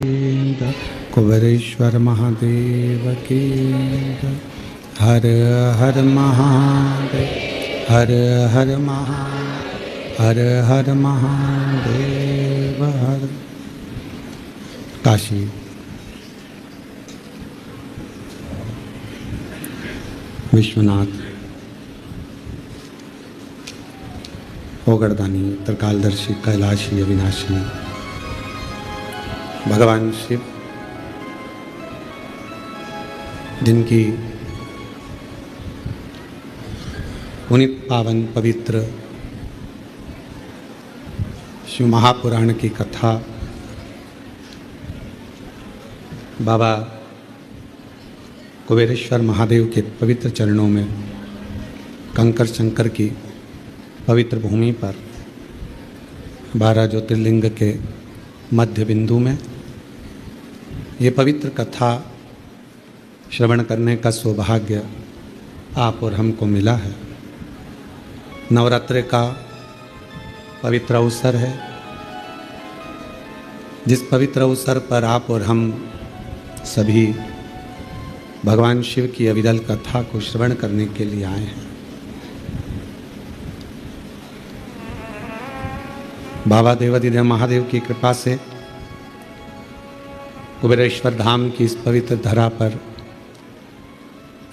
कुबेरेश्वर महादेव की हर हर महादेव हर हर हर महादेव हर। काशी विश्वनाथ ओगरदानी त्रिकालदर्शी कैलाशी अविनाशी भगवान शिव, जिनकी पुनित पावन पवित्र शिव महापुराण की कथा बाबा कुबेरेश्वर महादेव के पवित्र चरणों में कंकर शंकर की पवित्र भूमि पर 12 ज्योतिर्लिंग के मध्य बिंदु में ये पवित्र कथा श्रवण करने का सौभाग्य आप और हमको मिला है। नवरात्रि का पवित्र अवसर है, जिस पवित्र अवसर पर आप और हम सभी भगवान शिव की अविरल कथा को श्रवण करने के लिए आए हैं। बाबा देवाधिदेव महादेव की कृपा से कुबेरेश्वर धाम की इस पवित्र धरा पर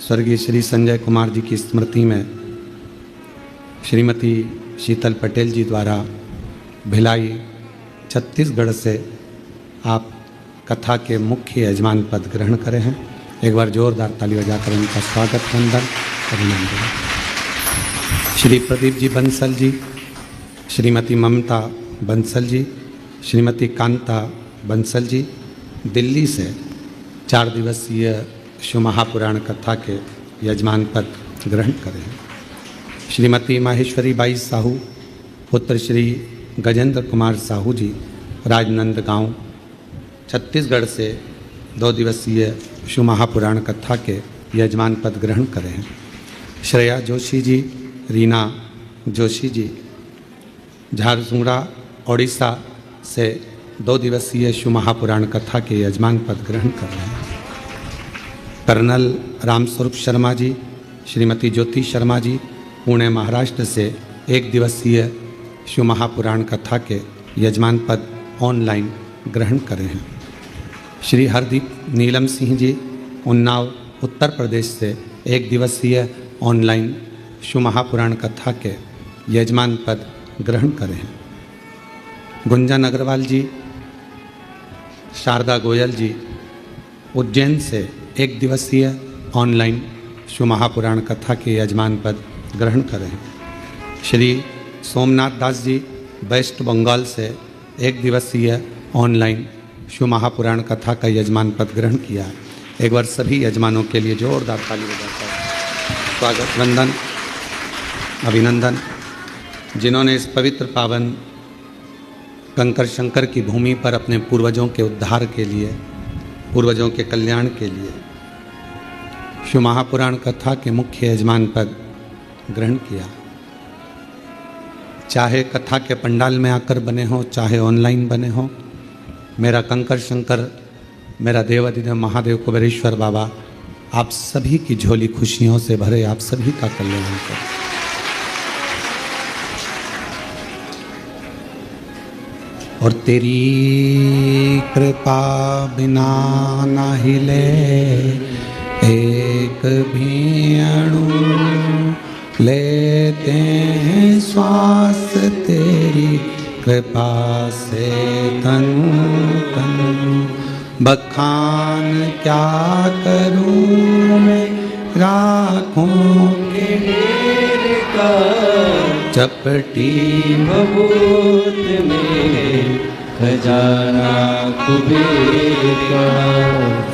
स्वर्गीय श्री संजय कुमार जी की स्मृति में श्रीमती शीतल पटेल जी द्वारा भिलाई छत्तीसगढ़ से आप कथा के मुख्य यजमान पद ग्रहण करे हैं। एक बार जोरदार ताली बजाकर उनका स्वागत वंदन अभिनंदन। श्री प्रदीप जी बंसल जी, श्रीमती ममता बंसल जी, श्रीमती कांता बंसल जी दिल्ली से 4 दिवसीय शिव महापुराण कथा के यजमान पद ग्रहण करें। श्रीमती माहेश्वरी बाई साहू पुत्र श्री गजेंद्र कुमार साहू जी राजनंदगांव छत्तीसगढ़ से 2 दिवसीय शिव महापुराण कथा के यजमान पद ग्रहण करें। श्रेया जोशी जी, रीना जोशी जी झारसुगड़ा ओडिशा से 2 दिवसीय शिव महापुराण कथा के यजमान पद ग्रहण कर रहे हैं। कर्नल रामस्वरूप शर्मा जी, श्रीमती ज्योति शर्मा जी पुणे महाराष्ट्र से 1 दिवसीय शिव महापुराण कथा के यजमान पद ऑनलाइन ग्रहण करे हैं। श्री हरदीप नीलम सिंह जी उन्नाव उत्तर प्रदेश से 1 दिवसीय ऑनलाइन शिव महापुराण कथा के यजमान पद ग्रहण करे हैं। गुंजन अग्रवाल जी, शारदा गोयल जी उज्जैन से 1 दिवसीय ऑनलाइन शिव महापुराण कथा के यजमान पद ग्रहण करें। श्री सोमनाथ दास जी वेस्ट बंगाल से 1 दिवसीय ऑनलाइन शिव महापुराण कथा का यजमान पद ग्रहण किया। एक बार सभी यजमानों के लिए जोरदार ताली बजाकर स्वागत वंदन अभिनंदन। जिन्होंने इस पवित्र पावन कंकर शंकर की भूमि पर अपने पूर्वजों के उद्धार के लिए, पूर्वजों के कल्याण के लिए शिव महापुराण कथा के मुख्य यजमान पद ग्रहण किया। चाहे कथा के पंडाल में आकर बने हो, चाहे ऑनलाइन बने हो, मेरा कंकर शंकर, मेरा देवाधिदेव महादेव कुबेरेश्वर बाबा आप सभी की झोली खुशियों से भरे, आप सभी का कल्याण करे। और तेरी कृपा बिना न हिले एक भी अणु, लेते हैं श्वास तेरी कृपा से तनु तनु। बखान क्या करूं मैं राखों के ढेर का, चपटी भभूत में खजाना कुबेर का।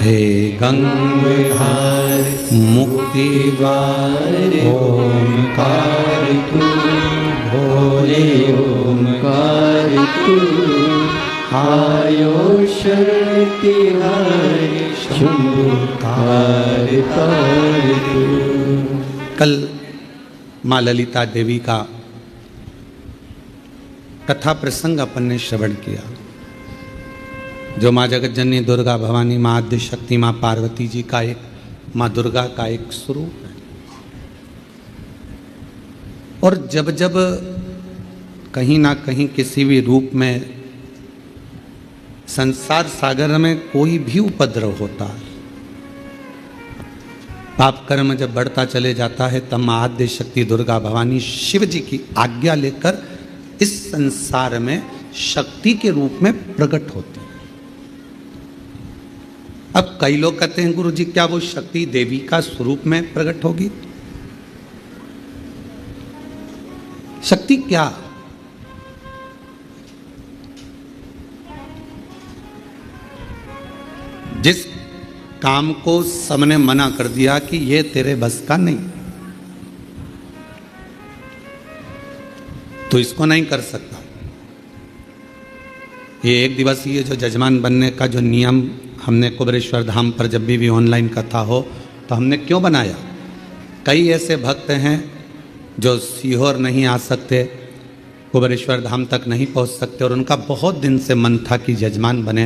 हे गंगाधार मुक्ति द्वार ओमकार तू, भोले ओमकार तू। आयो शरण तिहारी शंभुकार तार तू। कल माँ ललिता देवी का कथा प्रसंग अपन ने श्रवण किया। जो माँ जगत जननी दुर्गा भवानी, माँ आद्य शक्ति, माँ पार्वती जी का एक, माँ दुर्गा का एक स्वरूप है। और जब जब कहीं ना कहीं किसी भी रूप में संसार सागर में कोई भी उपद्रव होता है, पाप कर्म जब बढ़ता चले जाता है, तब माँ आद्य शक्ति दुर्गा भवानी शिव जी की आज्ञा लेकर इस संसार में शक्ति के रूप में प्रकट होती है। अब कई लोग कहते हैं गुरु जी क्या वो शक्ति देवी का स्वरूप में प्रकट होगी? शक्ति क्या? जिस काम को सबने मना कर दिया कि ये तेरे बस का नहीं, तो इसको नहीं कर सकता। ये एक दिवसीय जो जजमान बनने का जो नियम हमने कुबेरेश्वर धाम पर जब भी ऑनलाइन कथा हो तो हमने क्यों बनाया? कई ऐसे भक्त हैं जो सीहोर नहीं आ सकते, कुबेरेश्वर धाम तक नहीं पहुंच सकते, और उनका बहुत दिन से मन था कि जजमान बने।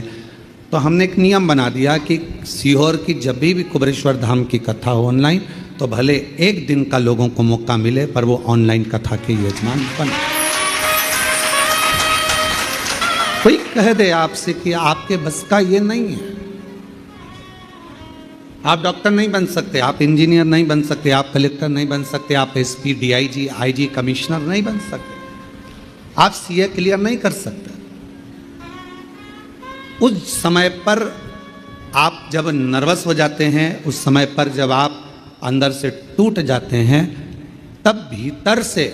तो हमने एक नियम बना दिया कि सीहोर की जब भी कुबेरेश्वर धाम की कथा हो ऑनलाइन, तो भले एक दिन का लोगों को मौका मिले पर वो ऑनलाइन कथा के यजमान बने। कोई कह दे आपसे कि आपके बस का ये नहीं है, आप डॉक्टर नहीं बन सकते, आप इंजीनियर नहीं बन सकते, आप कलेक्टर नहीं बन सकते, आप एसपी, डीआईजी, आईजी, कमिश्नर नहीं बन सकते, आप सीए क्लियर नहीं कर सकते। उस समय पर आप जब नर्वस हो जाते हैं, उस समय पर जब आप अंदर से टूट जाते हैं, तब भीतर से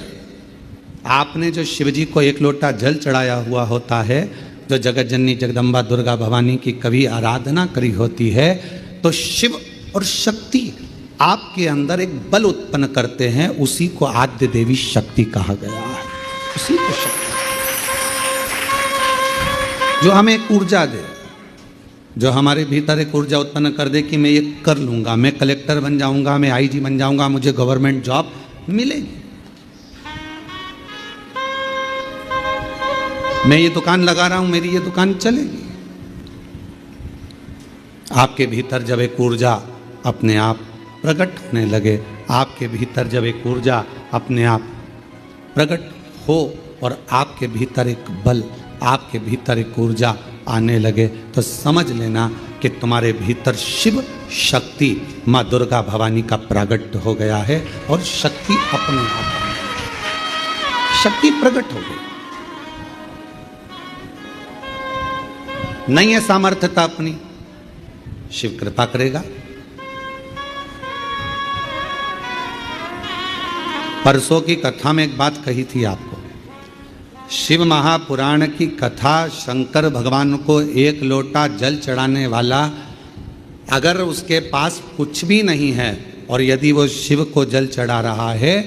आपने जो शिवजी को एक लोटा जल चढ़ाया हुआ होता है, जो जगत जननी जगदम्बा दुर्गा भवानी की कभी आराधना करी होती है, तो शिव और शक्ति आपके अंदर एक बल उत्पन्न करते हैं। उसी को आद्य देवी शक्ति कहा गया है। उसी को शक्ति जो हमें एक ऊर्जा दे, जो हमारे भीतर एक ऊर्जा उत्पन्न कर दे कि मैं ये कर लूंगा, मैं कलेक्टर बन जाऊंगा, मैं आईजी बन जाऊंगा, मुझे गवर्नमेंट जॉब मिलेगी, मैं ये दुकान लगा रहा हूं, मेरी ये दुकान चलेगी। आपके भीतर जब एक ऊर्जा अपने आप प्रकट होने लगे, आपके भीतर जब एक ऊर्जा अपने आप प्रकट हो और आपके भीतर एक बल, आपके भीतर एक ऊर्जा आने लगे, तो समझ लेना कि तुम्हारे भीतर शिव शक्ति माँ दुर्गा भवानी का प्रागट्य हो गया है और शक्ति अपने आप शक्ति प्रकट हो गई। नहीं है सामर्थ्यता अपनी, शिव कृपा करेगा। परसों की कथा में एक बात कही थी आपको, शिव महापुराण की कथा, शंकर भगवान को एक लोटा जल चढ़ाने वाला अगर उसके पास कुछ भी नहीं है और यदि वो शिव को जल चढ़ा रहा है,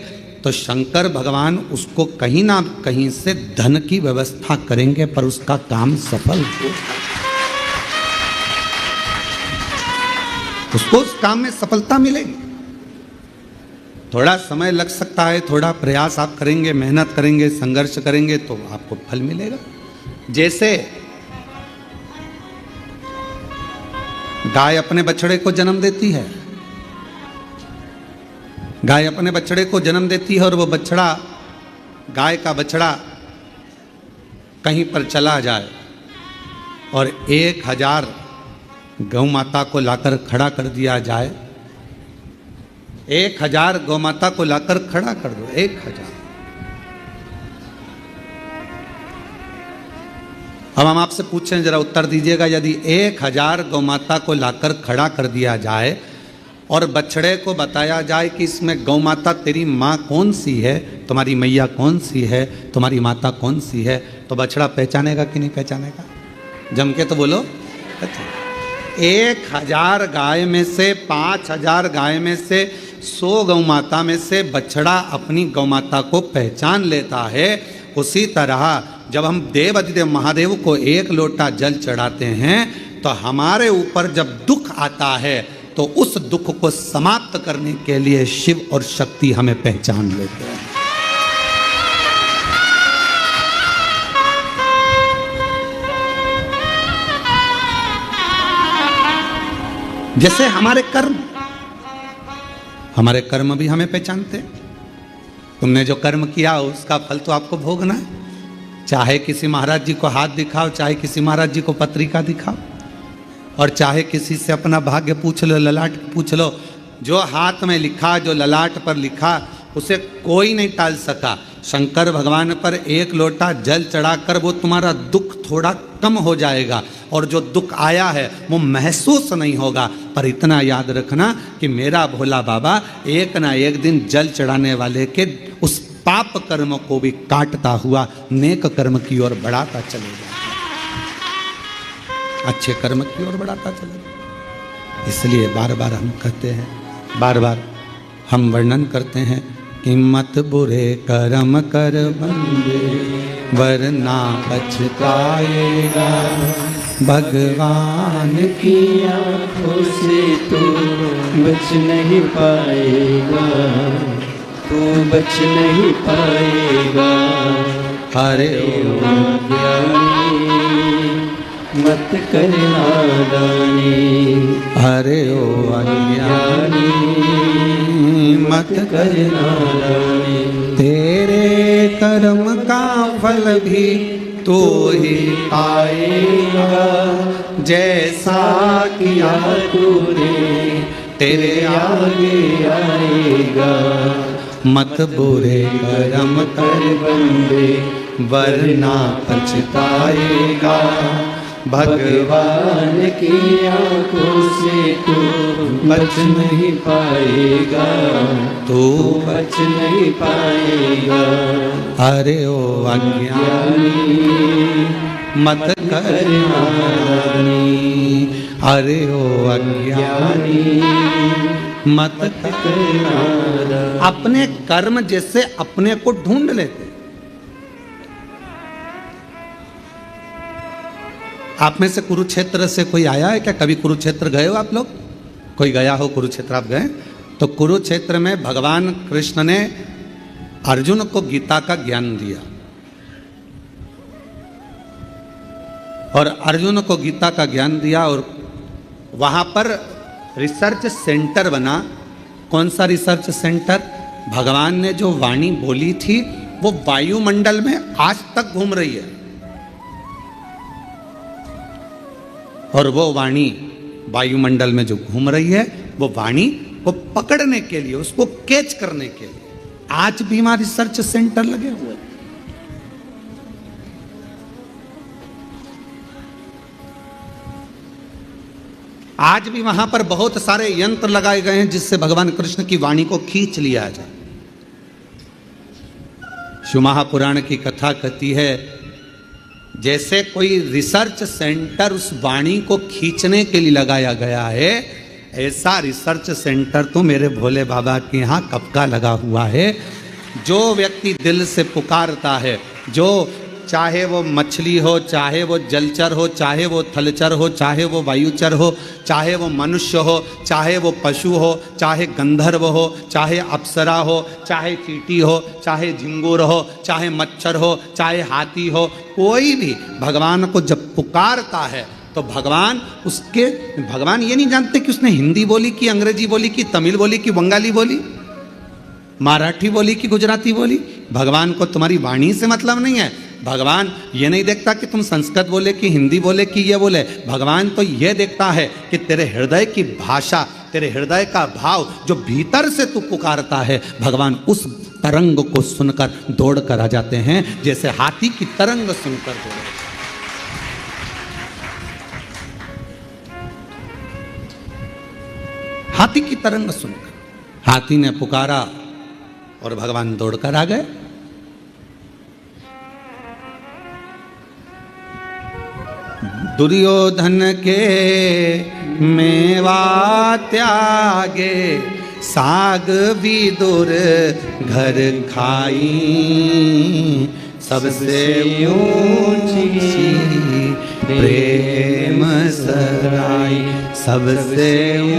तो शंकर भगवान उसको कहीं ना कहीं से धन की व्यवस्था करेंगे, पर उसका काम सफल हो, उसको उस काम में सफलता मिलेगी। थोड़ा समय लग सकता है, थोड़ा प्रयास आप करेंगे, मेहनत करेंगे, संघर्ष करेंगे, तो आपको फल मिलेगा। जैसे गाय अपने बछड़े को जन्म देती है, गाय अपने बछड़े को जन्म देती है और वो बछड़ा, गाय का बछड़ा कहीं पर चला जाए और 1000 गौ माता को लाकर खड़ा कर दिया जाए, 1000 गौ माता को लाकर खड़ा कर दो, 1000। अब हम आपसे पूछें, जरा उत्तर दीजिएगा, यदि 1000 गौ माता को लाकर खड़ा कर दिया जाए और बछड़े को बताया जाए कि इसमें गौ माता तेरी माँ कौन सी है, तुम्हारी मैया कौन सी है, तुम्हारी माता कौन सी है, तो बछड़ा पहचानेगा कि नहीं पहचानेगा? जम के तो बोलो। 1000 गाय में से, 5000 गाय में से, 100 गौ माता में से बछड़ा अपनी गौ माता को पहचान लेता है। उसी तरह जब हम देव अधिदेव महादेव को एक लोटा जल चढ़ाते हैं, तो हमारे ऊपर जब दुख आता है, तो उस दुख को समाप्त करने के लिए शिव और शक्ति हमें पहचान लेते हैं। जैसे हमारे कर्म भी हमें पहचानते हैं। तुमने जो कर्म किया उसका फल तो आपको भोगना है। चाहे किसी महाराज जी को हाथ दिखाओ, चाहे किसी महाराज जी को पत्रिका दिखाओ, और चाहे किसी से अपना भाग्य पूछ लो, ललाट पूछ लो, जो हाथ में लिखा, जो ललाट पर लिखा, उसे कोई नहीं टाल सका। शंकर भगवान पर एक लोटा जल चढ़ाकर वो तुम्हारा दुख थोड़ा कम हो जाएगा, और जो दुख आया है वो महसूस नहीं होगा। पर इतना याद रखना कि मेरा भोला बाबा एक ना एक दिन जल चढ़ाने वाले के उस पाप कर्म को भी काटता हुआ नेक कर्म की ओर बढ़ाता चलेगा, अच्छे कर्म की ओर बढ़ाता चलेगा। इसलिए बार बार हम कहते हैं, बार बार हम वर्णन करते हैं कि मत बुरे कर्म कर बंदे वरना पछताएगा। भगवान की आँखों से तू बच नहीं पाएगा, तू बच नहीं पाएगा। हरे ओ ज्ञानी मत कर नादानी, हरे ओ अज्ञानी मत कर नादानी। तेरे कर्म का फल भी तू ही पाएगा, जैसा किया तूने तेरे आगे आएगा। मत बुरे कर्म कर बंदे वरना पछताएगा। भगवान की आँखों से तू बच नहीं पाएगा, तू बच नहीं पाएगा। अरे ओ अज्ञानी मत कर नादानी, अरे ओ अज्ञानी मत कर नादानी। अपने कर्म जैसे अपने को ढूंढ लेते। आप में से कुरुक्षेत्र से कोई आया है क्या? कभी कुरुक्षेत्र गए हो आप लोग? कोई गया हो कुरुक्षेत्र? आप गए? तो कुरुक्षेत्र में भगवान कृष्ण ने अर्जुन को गीता का ज्ञान दिया, और अर्जुन को गीता का ज्ञान दिया, और वहां पर रिसर्च सेंटर बना। कौन सा रिसर्च सेंटर? भगवान ने जो वाणी बोली थी वो वायुमंडल में आज तक घूम रही है, और वो वाणी वायुमंडल में जो घूम रही है वो वाणी को पकड़ने के लिए, उसको कैच करने के लिए आज भी वहां रिसर्च सेंटर लगे हुए हैं। आज भी वहां पर बहुत सारे यंत्र लगाए गए हैं जिससे भगवान कृष्ण की वाणी को खींच लिया जाए। शिव महापुराण की कथा कहती है, जैसे कोई रिसर्च सेंटर उस वाणी को खींचने के लिए लगाया गया है, ऐसा रिसर्च सेंटर तो मेरे भोले बाबा के यहाँ कब का लगा हुआ है। जो व्यक्ति दिल से पुकारता है, जो चाहे वो मछली हो, चाहे वो जलचर हो, चाहे वो थलचर हो, चाहे वो वायुचर हो, चाहे वो मनुष्य हो, चाहे वो पशु हो, चाहे गंधर्व हो, चाहे अप्सरा हो, चाहे चींटी हो, चाहे झिंगुर हो, चाहे मच्छर हो, चाहे हाथी हो, कोई भी भगवान को जब पुकारता है तो भगवान ये नहीं जानते कि उसने हिंदी बोली कि अंग्रेजी बोली कि तमिल बोली कि बंगाली बोली, मराठी बोली कि गुजराती बोली। भगवान को तुम्हारी वाणी से मतलब नहीं है। भगवान ये नहीं देखता कि तुम संस्कृत बोले कि हिंदी बोले कि ये बोले। भगवान तो ये देखता है कि तेरे हृदय की भाषा, तेरे हृदय का भाव जो भीतर से तू पुकारता है, भगवान उस तरंग को सुनकर दौड़ कर आ जाते हैं, जैसे हाथी की तरंग सुनकर दौड़े। हाथी की तरंग सुनकर हाथी ने पुकारा और भगवान दौड़कर आ गए। दुर्योधन के मेवा त्यागे, साग विदुर घर खाई, सबसे ऊंची प्रेम सराई, सबसे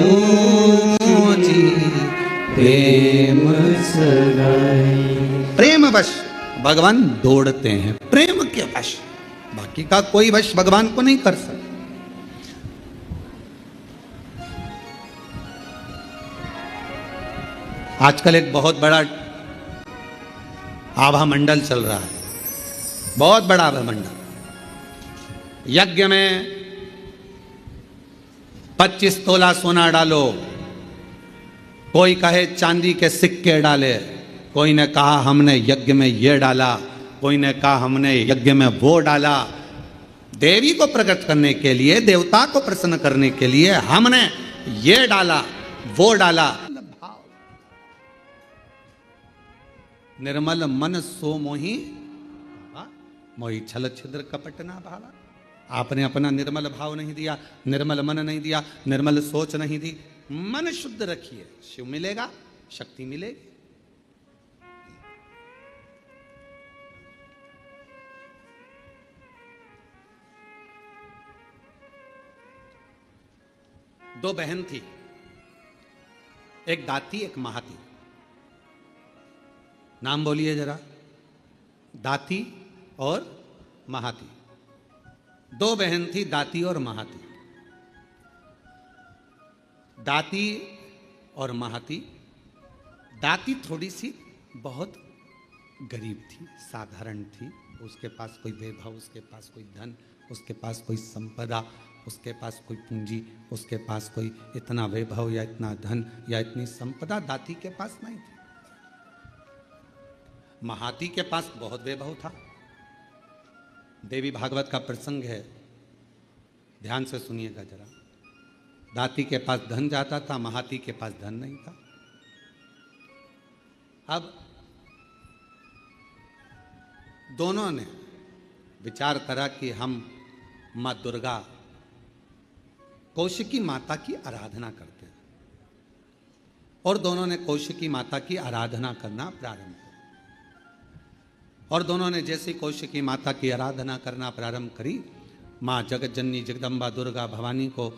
ऊंची प्रेम सराई। प्रेम वश भगवान दौड़ते हैं, प्रेम के वश, बाकी का कोई वश भगवान को नहीं कर सकता। आजकल एक बहुत बड़ा आभा मंडल चल रहा है, बहुत बड़ा आभा मंडल। यज्ञ में 25 तोला सोना डालो, कोई कहे चांदी के सिक्के डाले, कोई ने कहा हमने यज्ञ में ये डाला, कोई ने कहा हमने यज्ञ में वो डाला। देवी को प्रकट करने के लिए, देवता को प्रसन्न करने के लिए हमने ये डाला वो डाला। निर्मल मन सो मोही मोही छल छिद्र कपट ना भाला। आपने अपना निर्मल भाव नहीं दिया, निर्मल मन नहीं दिया, निर्मल सोच नहीं दी। मन शुद्ध रखिए, शिव मिलेगा, शक्ति मिलेगी। दो बहन थी, एक दाती एक महाती। नाम बोलिए जरा, दाती और महाती। दो बहन थी, दाती और महाती। दाती और महाती। दाती थोड़ी सी बहुत गरीब थी, साधारण थी। उसके पास कोई वैभव, उसके पास कोई धन, उसके पास कोई संपदा, उसके पास कोई पूंजी, उसके पास कोई इतना वैभव या इतना धन या इतनी संपदा दाती के पास नहीं थी। महाती के पास बहुत वैभव था। देवी भागवत का प्रसंग है, ध्यान से सुनिएगा जरा। दाती के पास धन जाता था, महाती के पास धन नहीं था। अब दोनों ने विचार करा कि हम मां दुर्गा कौशिकी माता की आराधना करते हैं, और दोनों ने कौशिकी माता की आराधना करना प्रारंभ किया। और दोनों ने जैसे कौशिकी माता की आराधना करना प्रारंभ करी, माँ जगत जननी जगदम्बा दुर्गा भवानी को,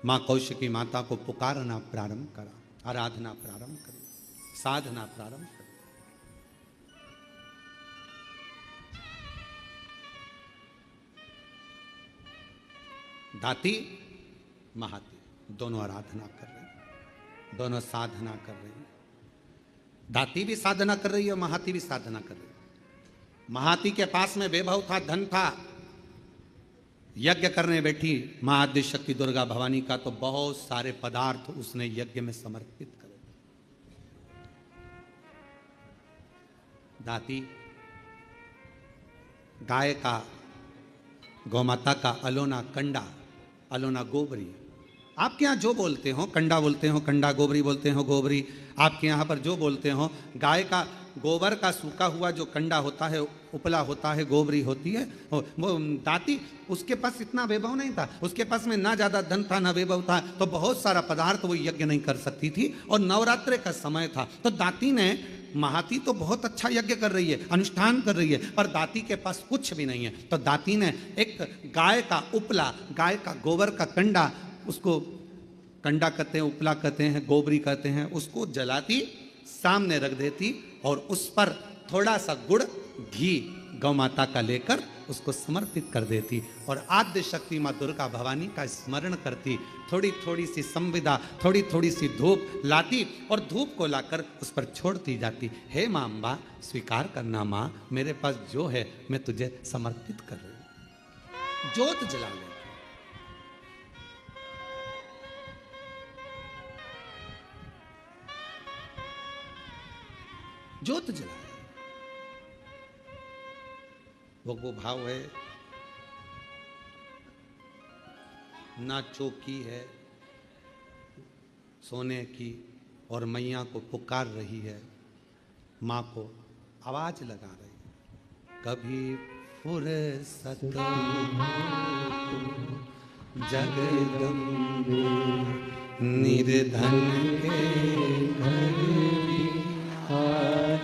माँ कौशिकी माता को पुकारना प्रारंभ करा, आराधना प्रारंभ करी, साधना प्रारंभ करी। दाती महाती दोनों आराधना कर रही, दोनों साधना कर रही। दाती भी साधना कर रही है, महाती भी साधना कर रही। महाती के पास में वैभव था, धन था। यज्ञ करने बैठी मां आद्य शक्ति दुर्गा भवानी का, तो बहुत सारे पदार्थ उसने यज्ञ में समर्पित करे। दाती गाय का, गौमाता का अलोना कंडा, अलोना गोबरी, आपके यहाँ जो बोलते हो, कंडा बोलते हो कंडा, गोबरी बोलते हो गोबरी, आपके यहाँ पर जो बोलते हो, गाय का गोबर का सूखा हुआ जो कंडा होता है, उपला होता है, गोबरी होती है। वो दाती, उसके पास इतना वैभव नहीं था, उसके पास में ना ज़्यादा धन था ना वैभव था, तो बहुत सारा पदार्थ वो यज्ञ नहीं कर सकती थी। और नवरात्रि का समय था, तो दाती ने, महाती तो बहुत अच्छा यज्ञ कर रही है, अनुष्ठान कर रही है, पर दाती के पास कुछ भी नहीं है। तो दाती ने एक गाय का उपला, गाय का गोबर का कंडा, उसको कंडा कहते हैं, उपला कहते हैं, गोबरी कहते हैं, उसको जलाती, सामने रख देती, और उस पर थोड़ा सा गुड़ घी गौ माता का लेकर उसको समर्पित कर देती, और आद्य शक्ति माँ दुर्गा भवानी का स्मरण करती। थोड़ी थोड़ी सी संविदा, थोड़ी थोड़ी सी धूप लाती, और धूप को लाकर उस पर छोड़ती जाती। हे माँ अम्बा, स्वीकार करना माँ, मेरे पास जो है मैं तुझे समर्पित कर रही हूँ। ज्योत जला ले। ज्योत जलाए, वो भाव है। ना चौकी है सोने की, और मैया को पुकार रही है, माँ को आवाज लगा रही है। कभी फुर्सत जगदम्बे निर्धन के घर आ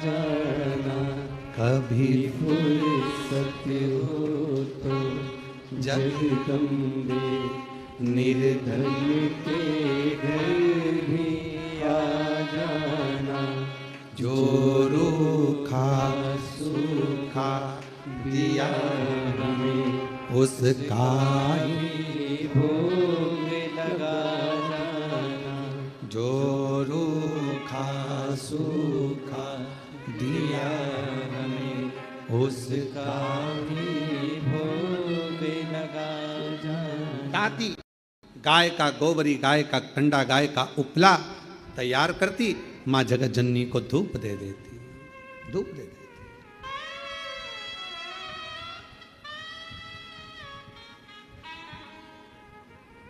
जाना, कभी फुर्सत हो तो जगदम्बे निर्धन के घर भी आ जाना। जो रूखा सूखा दिया हमें, उसका ही भोग लगा जाना। जो रूखा उसका भी भोग लगा जाना। दाती गाय का गोबरी, गाय का कंडा, गाय का उपला तैयार करती, माँ जगत जननी को धूप दे देती, धूप दे देती।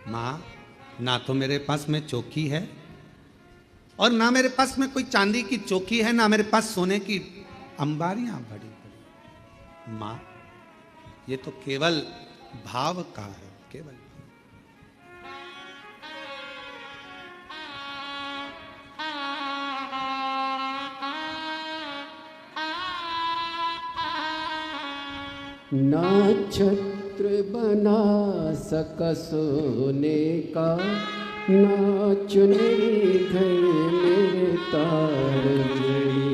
माँ, ना तो मेरे पास में चौकी है और ना मेरे पास में कोई चांदी की चौकी है, ना मेरे पास सोने की अंबारियां बड़ी बड़ी। माँ, ये तो केवल भाव का है, केवल। ना छत्र बना सका सोने का, ना चुनरी घर मेरे तार जड़ी।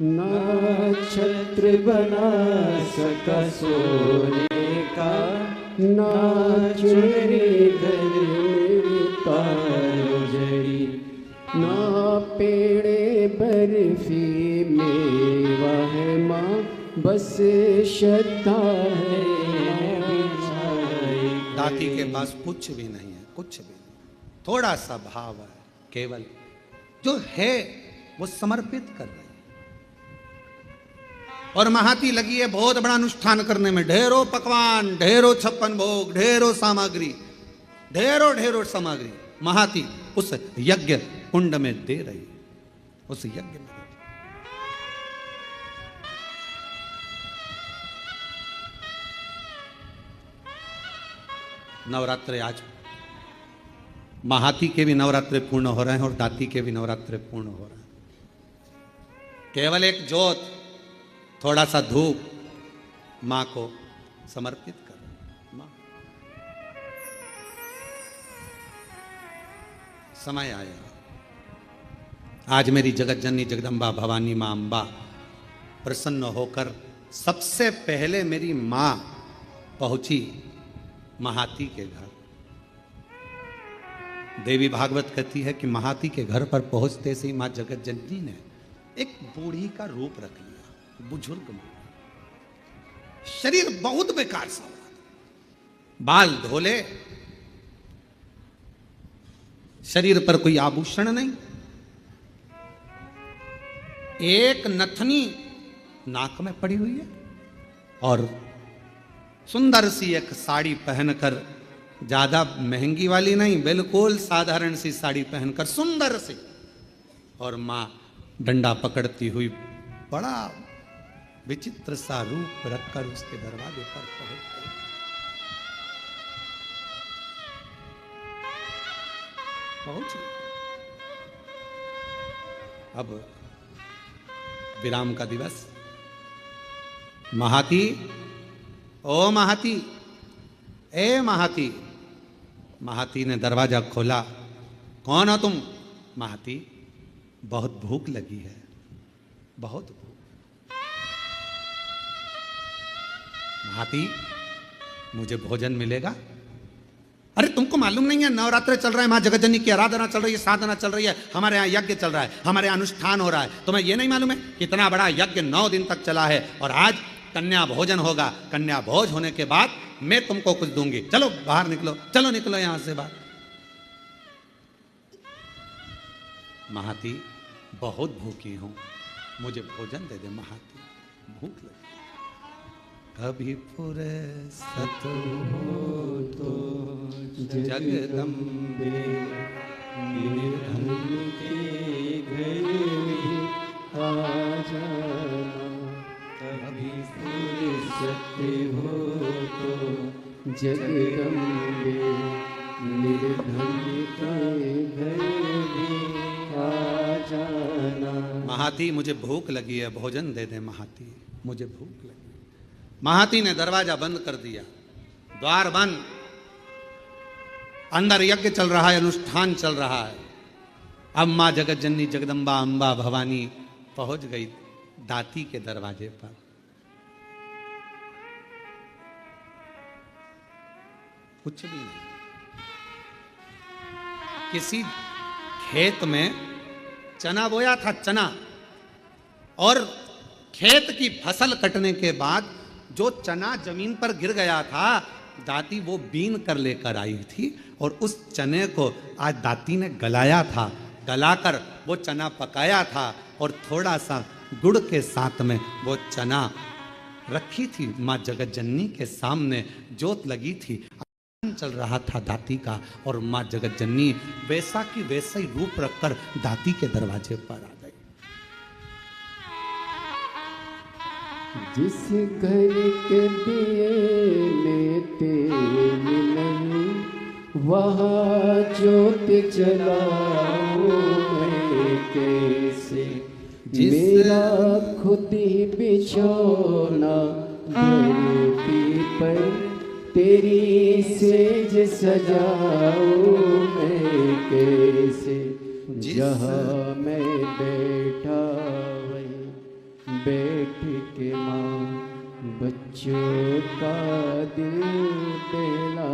ना छत्र बना सका सोने का, ना चुनरी घर मेरे तार जड़ी। ना पेड़े बर्फी मेवा है माँ, बस श्रद्धा है। दाती के पास कुछ भी नहीं है, कुछ भी नहीं, थोड़ा सा भाव है, केवल जो है वो समर्पित कर रही है। और महाती लगी है बहुत बड़ा अनुष्ठान करने में, ढेरों पकवान, ढेरों छप्पन भोग, ढेरों सामग्री, ढेरों ढेरों सामग्री महाती उस यज्ञ कुंड में दे रही, उस यज्ञ में। नवरात्रे आज महाती के भी नवरात्रे पूर्ण हो रहे हैं और दाती के भी नवरात्रे पूर्ण हो रहे हैं। केवल एक जोत, थोड़ा सा धूप मां को समर्पित कर। मां, समय आया, आज मेरी जगत जननी जगदम्बा भवानी मां अंबा प्रसन्न होकर सबसे पहले मेरी मां पहुंची महाती के घर। देवी भागवत कहती है कि महाती के घर पर पहुंचते से ही मां जगत जननी ने एक बूढ़ी का रूप रख लिया, बुजुर्ग मां, शरीर बहुत बेकार सा हो, बाल धोले, शरीर पर कोई आभूषण नहीं, एक नथनी नाक में पड़ी हुई है और सुंदर सी एक साड़ी पहनकर, ज्यादा महंगी वाली नहीं, बिल्कुल साधारण सी साड़ी पहनकर सुंदर सी, और मां डंडा पकड़ती हुई बड़ा विचित्र सा रूप रखकर उसके दरवाजे पर पहुंची। अब विराम का दिवस। महाती, ओ महाती, ए महाती। महाती ने दरवाजा खोला। कौन हो तुम? महाती, बहुत भूख लगी है, बहुत भूख। महाती, मुझे भोजन मिलेगा? अरे तुमको मालूम नहीं है नवरात्र चल रहा है, मां जगतजननी की आराधना चल रही है, साधना चल रही है, हमारे यहाँ यज्ञ चल रहा है, हमारे यहाँ अनुष्ठान हो रहा है। तुम्हें यह नहीं मालूम है कितना बड़ा यज्ञ 9 दिन तक चला है और आज कन्या भोजन होगा। कन्या भोज होने के बाद मैं तुमको कुछ दूंगी। चलो बाहर निकलो, चलो निकलो यहां से बाहर। महाती, बहुत भूखी हूं, मुझे भोजन दे दे महाती, भूख लगी। कभी फुर्सत हो तो जगदम्बे निर्धन के घर आ जाना। कभी फुर्सत हो तो जगदम्बे निर्धन के घर आ जाना। महाती, मुझे भूख लगी है, भोजन दे दे महाती, मुझे भूख लगी। महाती ने दरवाजा बंद कर दिया, द्वार बंद। अंदर यज्ञ चल रहा है, अनुष्ठान चल रहा है। अब मां जगत जननी जगदम्बा अंबा भवानी पहुंच गई दाती के दरवाजे पर। कुछ भी नहीं, किसी खेत में चना बोया था, चना, और खेत की फसल कटने के बाद जो चना जमीन पर गिर गया था, दाती वो बीन कर लेकर आई थी और उस चने को आज दाती ने गलाया था। गलाकर वो चना पकाया था और थोड़ा सा गुड़ के साथ में वो चना रखी थी माँ जगत जननी के सामने। जोत लगी थी, चल रहा था दाती का, और माँ जगत जननी वैसा की वैसा ही रूप रखकर दाती के दरवाजे पर आ गई। जिस घर के दिए में तेल नहीं, वहाँ ज्योत जलाऊं मैं कैसे। मेरा खुद ही बिछौना धरती पर, तेरी सेज सजाऊं मैं कैसे। जहाँ मैं बैठा वहीं बैठ के माँ बच्चों का दिल बहला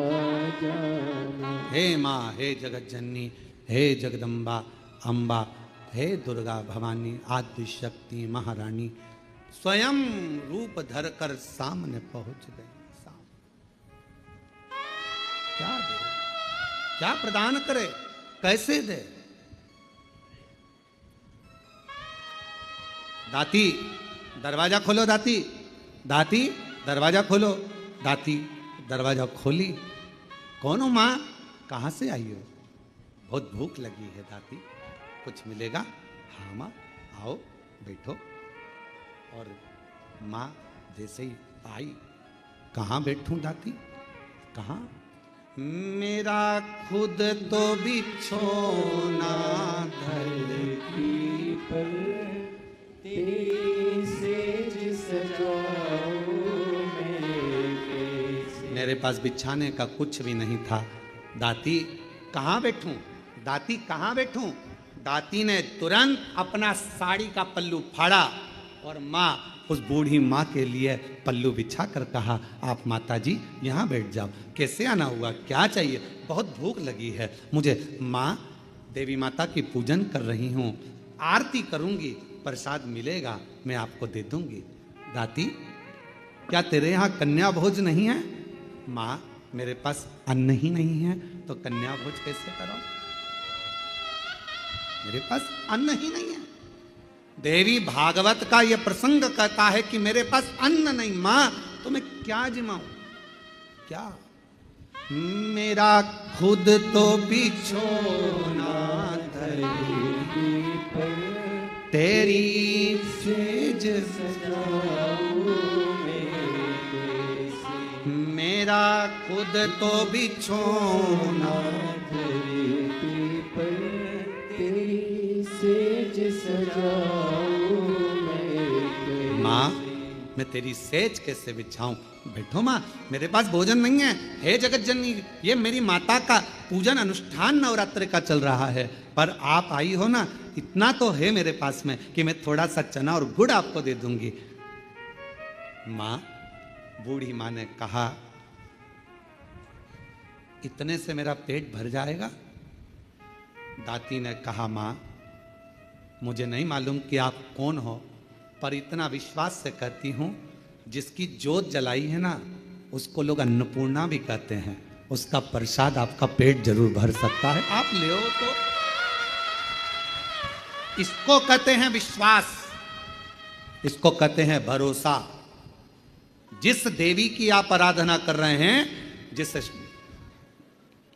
जाना। हे माँ, हे जगत जननी, हे जगदम्बा अम्बा, हे दुर्गा भवानी, आदि शक्ति महारानी स्वयं रूप धरकर सामने पहुंच गई। क्या दे, क्या प्रदान करे, कैसे दे। दाती दरवाजा खोलो, दाती, दाती दरवाजा खोलो। दाती दरवाजा खोली। कौन हो माँ, कहाँ से आई हो? बहुत भूख लगी है दाती, कुछ मिलेगा? हाँ माँ, आओ बैठो। और माँ जैसे ही आई, कहाँ बैठूं दाती, कहाँ? मेरा खुद तो बिछोना धरती पर, तेरी सेज सजाऊं मैं कैसे। मेरे पास बिछाने का कुछ भी नहीं था। दाती कहाँ बैठूं, दाती कहाँ बैठूं? दाती ने तुरंत अपना साड़ी का पल्लू फाड़ा और माँ, उस बूढ़ी माँ के लिए पल्लू बिछा कर कहा, आप माता जी यहाँ बैठ जाओ। कैसे आना हुआ, क्या चाहिए? बहुत भूख लगी है मुझे। माँ, देवी माता की पूजन कर रही हूँ, आरती करूँगी, प्रसाद मिलेगा मैं आपको दे दूँगी। दाती, क्या तेरे यहाँ कन्या भोज नहीं है? माँ, मेरे पास अन्न ही नहीं है तो कन्या भोज कैसे करो? मेरे पास अन्न ही नहीं है। देवी भागवत का यह प्रसंग कहता है कि मेरे पास अन्न नहीं। मां, तो मैं क्या जिमाऊं, क्या? मेरा खुद तो बिछोना धरती पर, तेरी सेज सजाऊं मैं कैसे। मेरा खुद तो बिछोना धरती पर, तेरी सेज सजाऊं मैं। माँ, मैं तेरी सेज कैसे बिछाऊं? बैठो माँ, मेरे पास भोजन नहीं है। हे जगत जननी, ये मेरी माता का पूजन अनुष्ठान नवरात्रि का चल रहा है, पर आप आई हो ना, इतना तो है मेरे पास में कि मैं थोड़ा सा चना और गुड़ आपको दे दूंगी। माँ, बूढ़ी माँ ने कहा, इतने से मेरा पेट भर जाएगा? दाती ने कहा, माँ, मुझे नहीं मालूम कि आप कौन हो, पर इतना विश्वास से कहती हूँ, जिसकी जोत जलाई है ना, उसको लोग अन्नपूर्णा भी कहते हैं। उसका प्रसाद आपका पेट जरूर भर सकता है, आप ले हो तो। इसको कहते हैं विश्वास, इसको कहते हैं भरोसा। जिस देवी की आप आराधना कर रहे हैं, जिस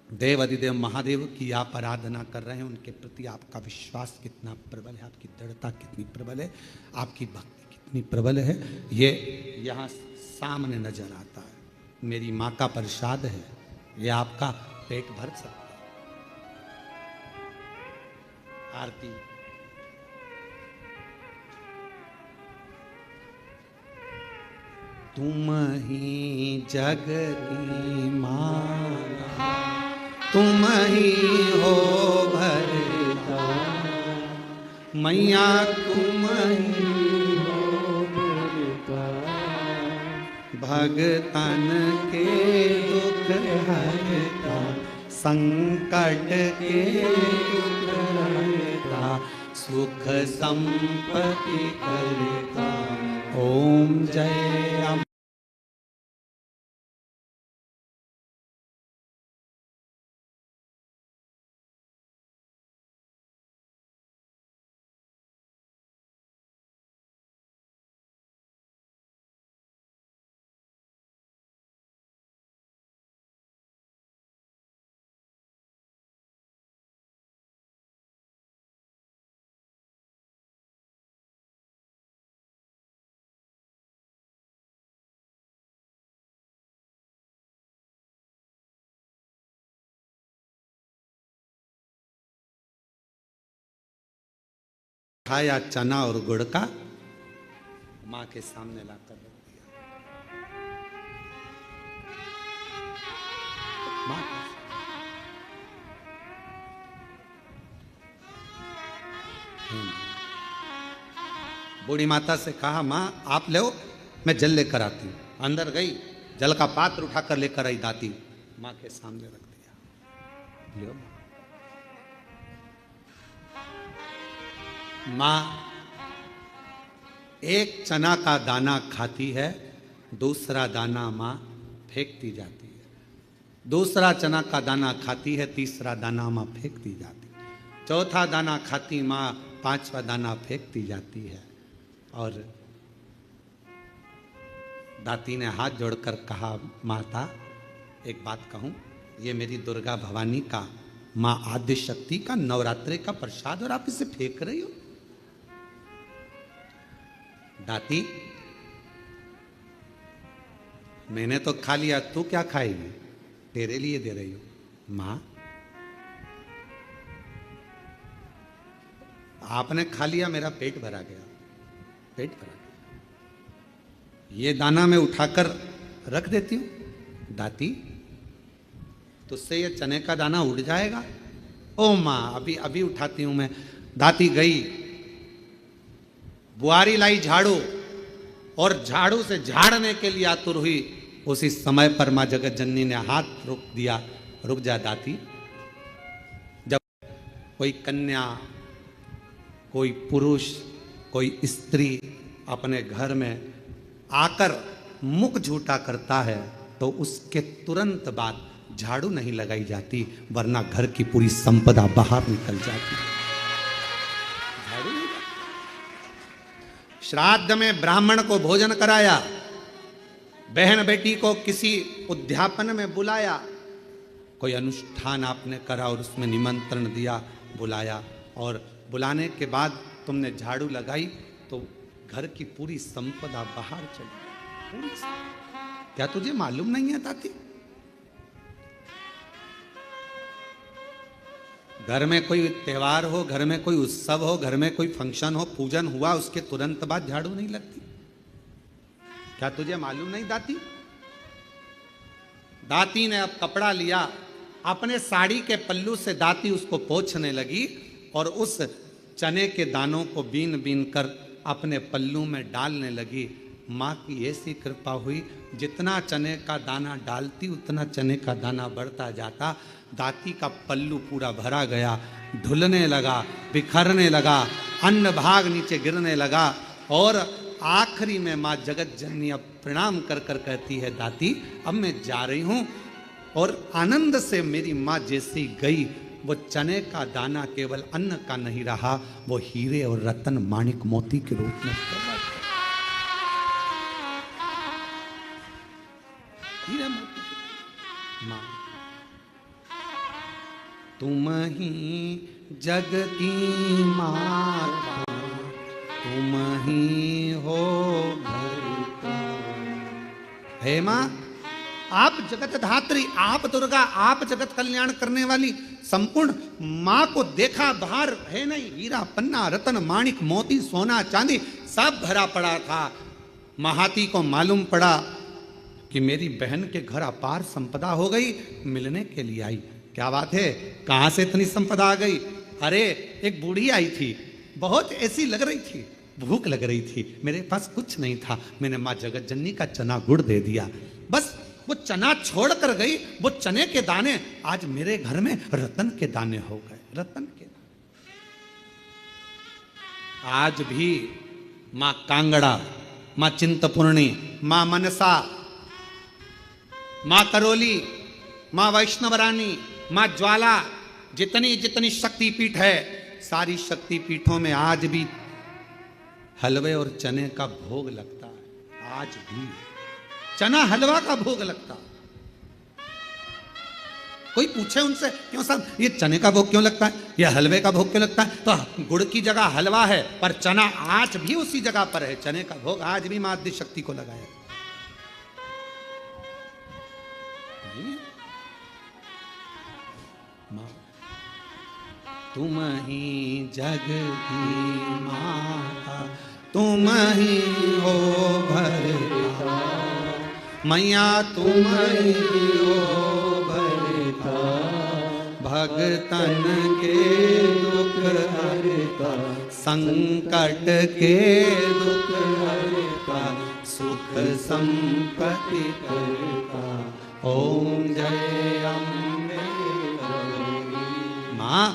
देव अधिदेव महादेव की आप आराधना कर रहे हैं, उनके प्रति आपका विश्वास कितना प्रबल है, आपकी दृढ़ता कितनी प्रबल है, आपकी भक्ति कितनी प्रबल है, ये यहाँ सामने नजर आता है। मेरी माँ का प्रसाद है, ये आपका पेट भर सकता है। आरती। तुम ही जग की माला, तुम ही हो भरता, मैया तुम ही हो भरता, भगतन के दुख हरता, संकट के दुख हरता, सुख संपत्ति करता, ओम जय अम्बे। खाया चना और गुड़ का, माँ के सामने लाकर रख दिया। माँ बूढ़ी माता से कहा, माँ आप ले, मैं जल लेकर आती हूँ। अंदर गई, जल का पात्र उठाकर लेकर आई दाती, माँ के सामने रख दिया। लो माँ एक चना का दाना खाती है, दूसरा दाना माँ फेंकती जाती है। दूसरा चना का दाना खाती है, तीसरा दाना माँ फेंकती जाती है। चौथा दाना खाती माँ, पांचवा दाना फेंकती जाती है। और दाती ने हाथ जोड़कर कहा, माता एक बात कहूँ, ये मेरी दुर्गा भवानी का, माँ आद्य शक्ति का नवरात्रि का प्रसाद और आप इसे फेंक रही हो। दाती मैंने तो खा लिया, तू क्या खाएगी, तेरे लिए दे रही हो। मां आपने खा लिया, मेरा पेट भरा गया, पेट भरा गया। ये दाना मैं उठाकर रख देती हूं। दाती तुझसे ये चने का दाना उड़ जाएगा। ओ मां अभी अभी उठाती हूं मैं। दाती गई, बुआरी लाई झाड़ू, और झाड़ू से झाड़ने के लिए आतुर हुई। उसी समय पर मां जगत जननी ने हाथ रोक दिया, रुक जा दाती। जब कोई कन्या, कोई पुरुष, कोई स्त्री अपने घर में आकर मुख झूठा करता है तो उसके तुरंत बाद झाड़ू नहीं लगाई जाती, वरना घर की पूरी संपदा बाहर निकल जाती। झाड़ू नहीं। श्राद्ध में ब्राह्मण को भोजन कराया, बहन बेटी को किसी उद्यापन में बुलाया, कोई अनुष्ठान आपने करा और उसमें निमंत्रण दिया, बुलाया, और बुलाने के बाद तुमने झाड़ू लगाई तो घर की पूरी संपदा बाहर चली। पूरी क्या तुझे मालूम नहीं है दाती? घर में कोई त्योहार हो, घर में कोई उत्सव हो, घर में कोई फंक्शन हो, पूजन हुआ, उसके तुरंत बाद झाड़ू नहीं लगती। क्या तुझे मालूम नहीं दाती? दाती ने अब कपड़ा लिया, अपने साड़ी के पल्लू से दाती उसको पोंछने लगी और उस चने के दानों को बीन बीन कर अपने पल्लू में डालने लगी। माँ की ऐसी कृपा हुई, जितना चने का दाना डालती उतना चने का दाना बढ़ता जाता। दाती का पल्लू पूरा भरा गया, ढुलने लगा, बिखरने लगा, अन्न भाग नीचे गिरने लगा। और आखिरी में माँ जगत जननी अब प्रणाम कर कर कहती है, दाती अब मैं जा रही हूँ। और आनंद से मेरी माँ जैसी गई, वो चने का दाना केवल अन्न का नहीं रहा, वो हीरे और रतन माणिक मोती के रूप में हीरे मोती। माँ तुम ही जग की माता, तुम ही हो घर का। हे माँ, आप जगत धात्री, आप दुर्गा, आप जगत कल्याण करने वाली संपूर्ण माँ को देखा, बाहर है नहीं, हीरा पन्ना रतन माणिक मोती सोना चांदी सब भरा पड़ा था। महाती को मालूम पड़ा कि मेरी बहन के घर अपार संपदा हो गई, मिलने के लिए आई। क्या बात है, कहां से इतनी संपदा आ गई? अरे एक बूढ़ी आई थी, बहुत ऐसी लग रही थी, भूख लग रही थी, मेरे पास कुछ नहीं था, मैंने माँ जगत जननी का चना गुड़ दे दिया। बस वो चना छोड़ कर गई, वो चने के दाने आज मेरे घर में रतन के दाने हो गए, रतन के दाने। आज भी माँ कांगड़ा, माँ चिंतपूर्णी, माँ मनसा, माँ करोली, माँ वैष्णवरानी, माँ ज्वाला, जितनी जितनी शक्तिपीठ है, सारी शक्तिपीठों में आज भी हलवे और चने का भोग लगता है। आज भी चना हलवा का भोग लगता है। कोई पूछे उनसे, क्यों साहब ये चने का भोग क्यों लगता है, ये हलवे का भोग क्यों लगता है, तो गुड़ की जगह हलवा है, पर चना आज भी उसी जगह पर है। चने का भोग आज भी मां आदि शक्ति को लगाया। तुम ही जग की माता, तुम ही हो भरता, मैया तुम ही हो भरता, भगतन के दुख हरता, संकट के दुख हरता, सुख संपत्ति करता। ओम जय अम्बे माँ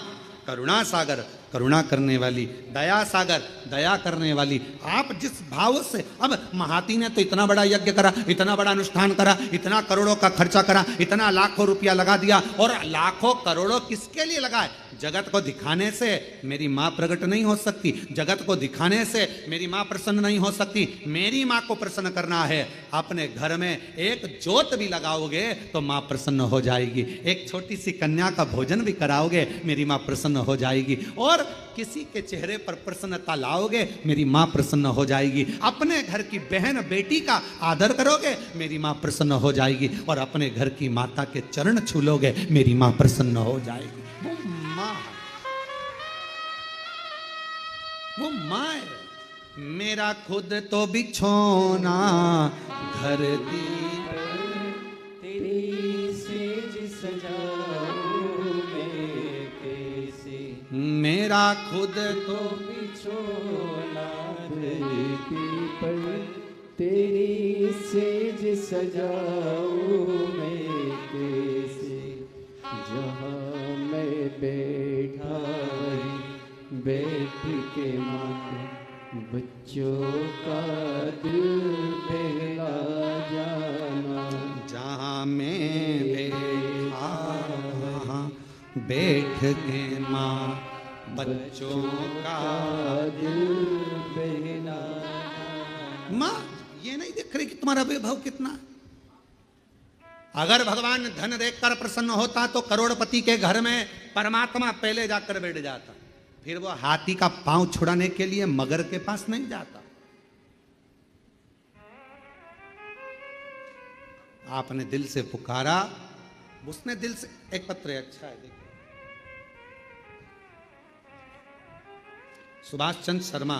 करुणा सागर, करुणा करने वाली, दया सागर, दया करने वाली। आप जिस भाव से, अब महाती ने तो इतना बड़ा यज्ञ करा, इतना बड़ा अनुष्ठान करा, इतना करोड़ों का खर्चा करा, इतना लाखों रुपया लगा दिया, और लाखों करोड़ों किसके लिए लगाए? जगत को दिखाने से मेरी माँ प्रकट नहीं हो सकती, जगत को दिखाने से मेरी माँ प्रसन्न नहीं हो सकती। मेरी माँ को प्रसन्न करना है, अपने घर में एक ज्योत भी लगाओगे तो माँ प्रसन्न हो जाएगी। एक छोटी सी कन्या का भोजन भी कराओगे, मेरी माँ प्रसन्न हो जाएगी। और किसी के चेहरे पर प्रसन्नता लाओगे, मेरी माँ प्रसन्न हो जाएगी। अपने घर की बहन बेटी का आदर करोगे, मेरी माँ प्रसन्न हो जाएगी। और अपने घर की माता के चरण छू लोगे, मेरी माँ प्रसन्न हो जाएगी। वो माँ है। मेरा खुद तो बिछोना धरती पर, तेरी सेज सजाऊं मैं कैसे, मेरा खुद तो बिछोना धरती पर, तेरी सेज सजाऊं मैं कैसे, जहाँ मैं बैठा बैठ के माँ बच्चों का दिल बहला जाना, जहाँ मैं बैठा बैठ के माँ बच्चों का दिल बहला। माँ ये नहीं देख रही कि तुम्हारा वैभव कितना। अगर भगवान धन देखकर प्रसन्न होता तो करोड़पति के घर में परमात्मा पहले जाकर बैठ जाता। फिर वो हाथी का पांव छुड़ाने के लिए मगर के पास नहीं जाता। आपने दिल से पुकारा, उसने दिल से। एक पत्र है, अच्छा है, देखिए। सुभाष चंद्र शर्मा,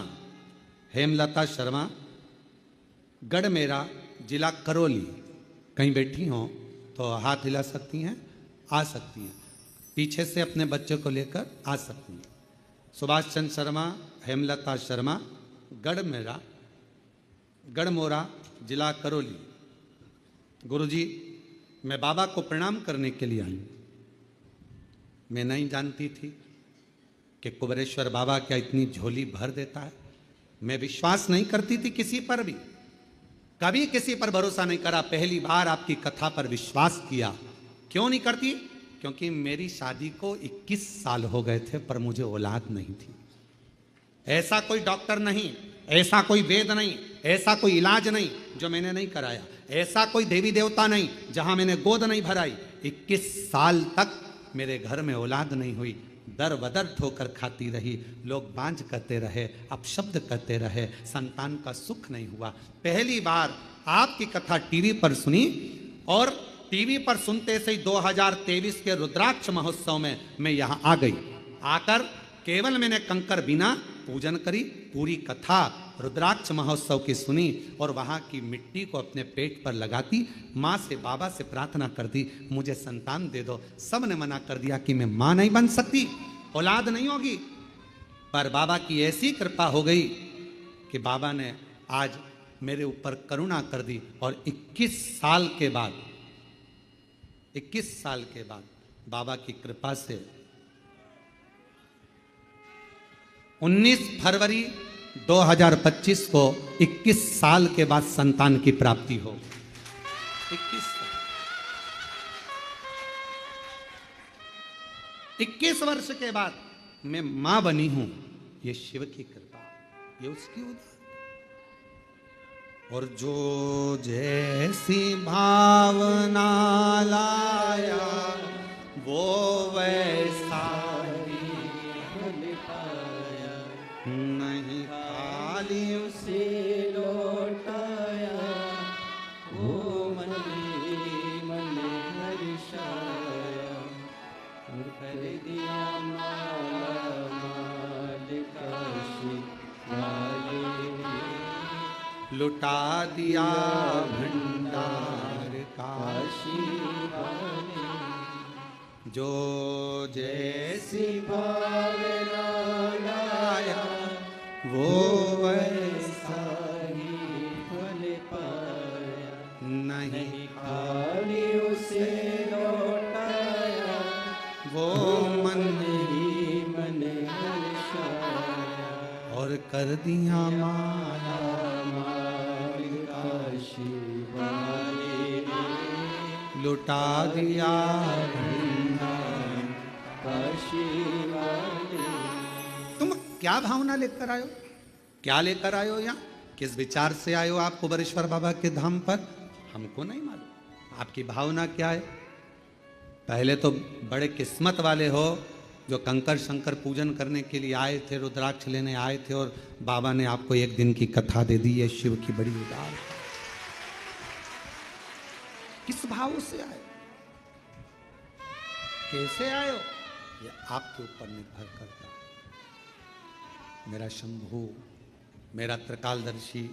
हेमलता शर्मा, गढ़मेरा, जिला करौली। कहीं बैठी हो तो हाथ हिला सकती हैं, आ सकती हैं, पीछे से अपने बच्चे को लेकर आ सकती हैं। सुभाष चंद्र शर्मा, हेमलता शर्मा, गढ़मेरा, गढ़मोरा, जिला करौली। गुरुजी, मैं बाबा को प्रणाम करने के लिए आई। मैं नहीं जानती थी कि कुबेरेश्वर बाबा क्या इतनी झोली भर देता है। मैं विश्वास नहीं करती थी किसी पर भी, कभी किसी पर भरोसा नहीं करा। पहली बार आपकी कथा पर विश्वास किया। क्यों नहीं करती? क्योंकि मेरी शादी को 21 साल हो गए थे, पर मुझे औलाद नहीं थी। ऐसा कोई डॉक्टर नहीं, ऐसा कोई वेद नहीं, ऐसा कोई इलाज नहीं जो मैंने नहीं कराया, ऐसा कोई देवी देवता नहीं जहां मैंने गोद नहीं भराई। 21 साल तक मेरे घर में औलाद नहीं हुई। दर बदर ठोकर खाती रही, लोग बांझ करते रहे, अपशब्द करते रहे, संतान का सुख नहीं हुआ। पहली बार आपकी कथा टीवी पर सुनी, और टीवी पर सुनते से ही 2023 के रुद्राक्ष महोत्सव में मैं यहाँ आ गई। आकर केवल मैंने कंकर बिना पूजन करी, पूरी कथा रुद्राक्ष महोत्सव की सुनी, और वहाँ की मिट्टी को अपने पेट पर लगाती, माँ से, बाबा से प्रार्थना कर दी, मुझे संतान दे दो। सब ने मना कर दिया कि मैं माँ नहीं बन सकती, औलाद नहीं होगी। पर बाबा की ऐसी कृपा हो गई कि बाबा ने आज मेरे ऊपर करुणा कर दी, और 21 साल के बाद 21 साल के बाद बाबा की कृपा से 19 फरवरी 2025 को 21 साल के बाद संतान की प्राप्ति हो। 21 वर्ष के बाद मैं मां बनी हूं, ये शिव की कृपा, ये उसकी उदार। और जो जैसी भावना लाया वो वैसा ही फल पाया, नहीं खाली उसे लौटाया, वो मन मन हर्षाया, और कर दिया माला माल काशी वाले, लुटा दिया भंडार काशी वाले। जो जैसी भावना लाया वो वैसा ही फल पाया, नहीं खाली उसे लौटाया, वो मन ही मन हर्षाया, और कर दिया माला माल काशी वाले, लुटा दिया भंडार काशी वाले। तुम क्या भावना लेकर आयो, क्या लेकर आयो, यहाँ किस विचार से आयो आप कुबेरेश्वर बाबा के धाम पर, हमको नहीं मालूम आपकी भावना क्या है। पहले तो बड़े किस्मत वाले हो जो कंकर शंकर पूजन करने के लिए आए थे, रुद्राक्ष लेने आए थे, और बाबा ने आपको एक दिन की कथा दे दी। है शिव की बड़ी उदार। किस भाव से आए, कैसे आयो, ये आपके ऊपर निर्भर करता है। मेरा शंभू, मेरा त्रिकालदर्शी,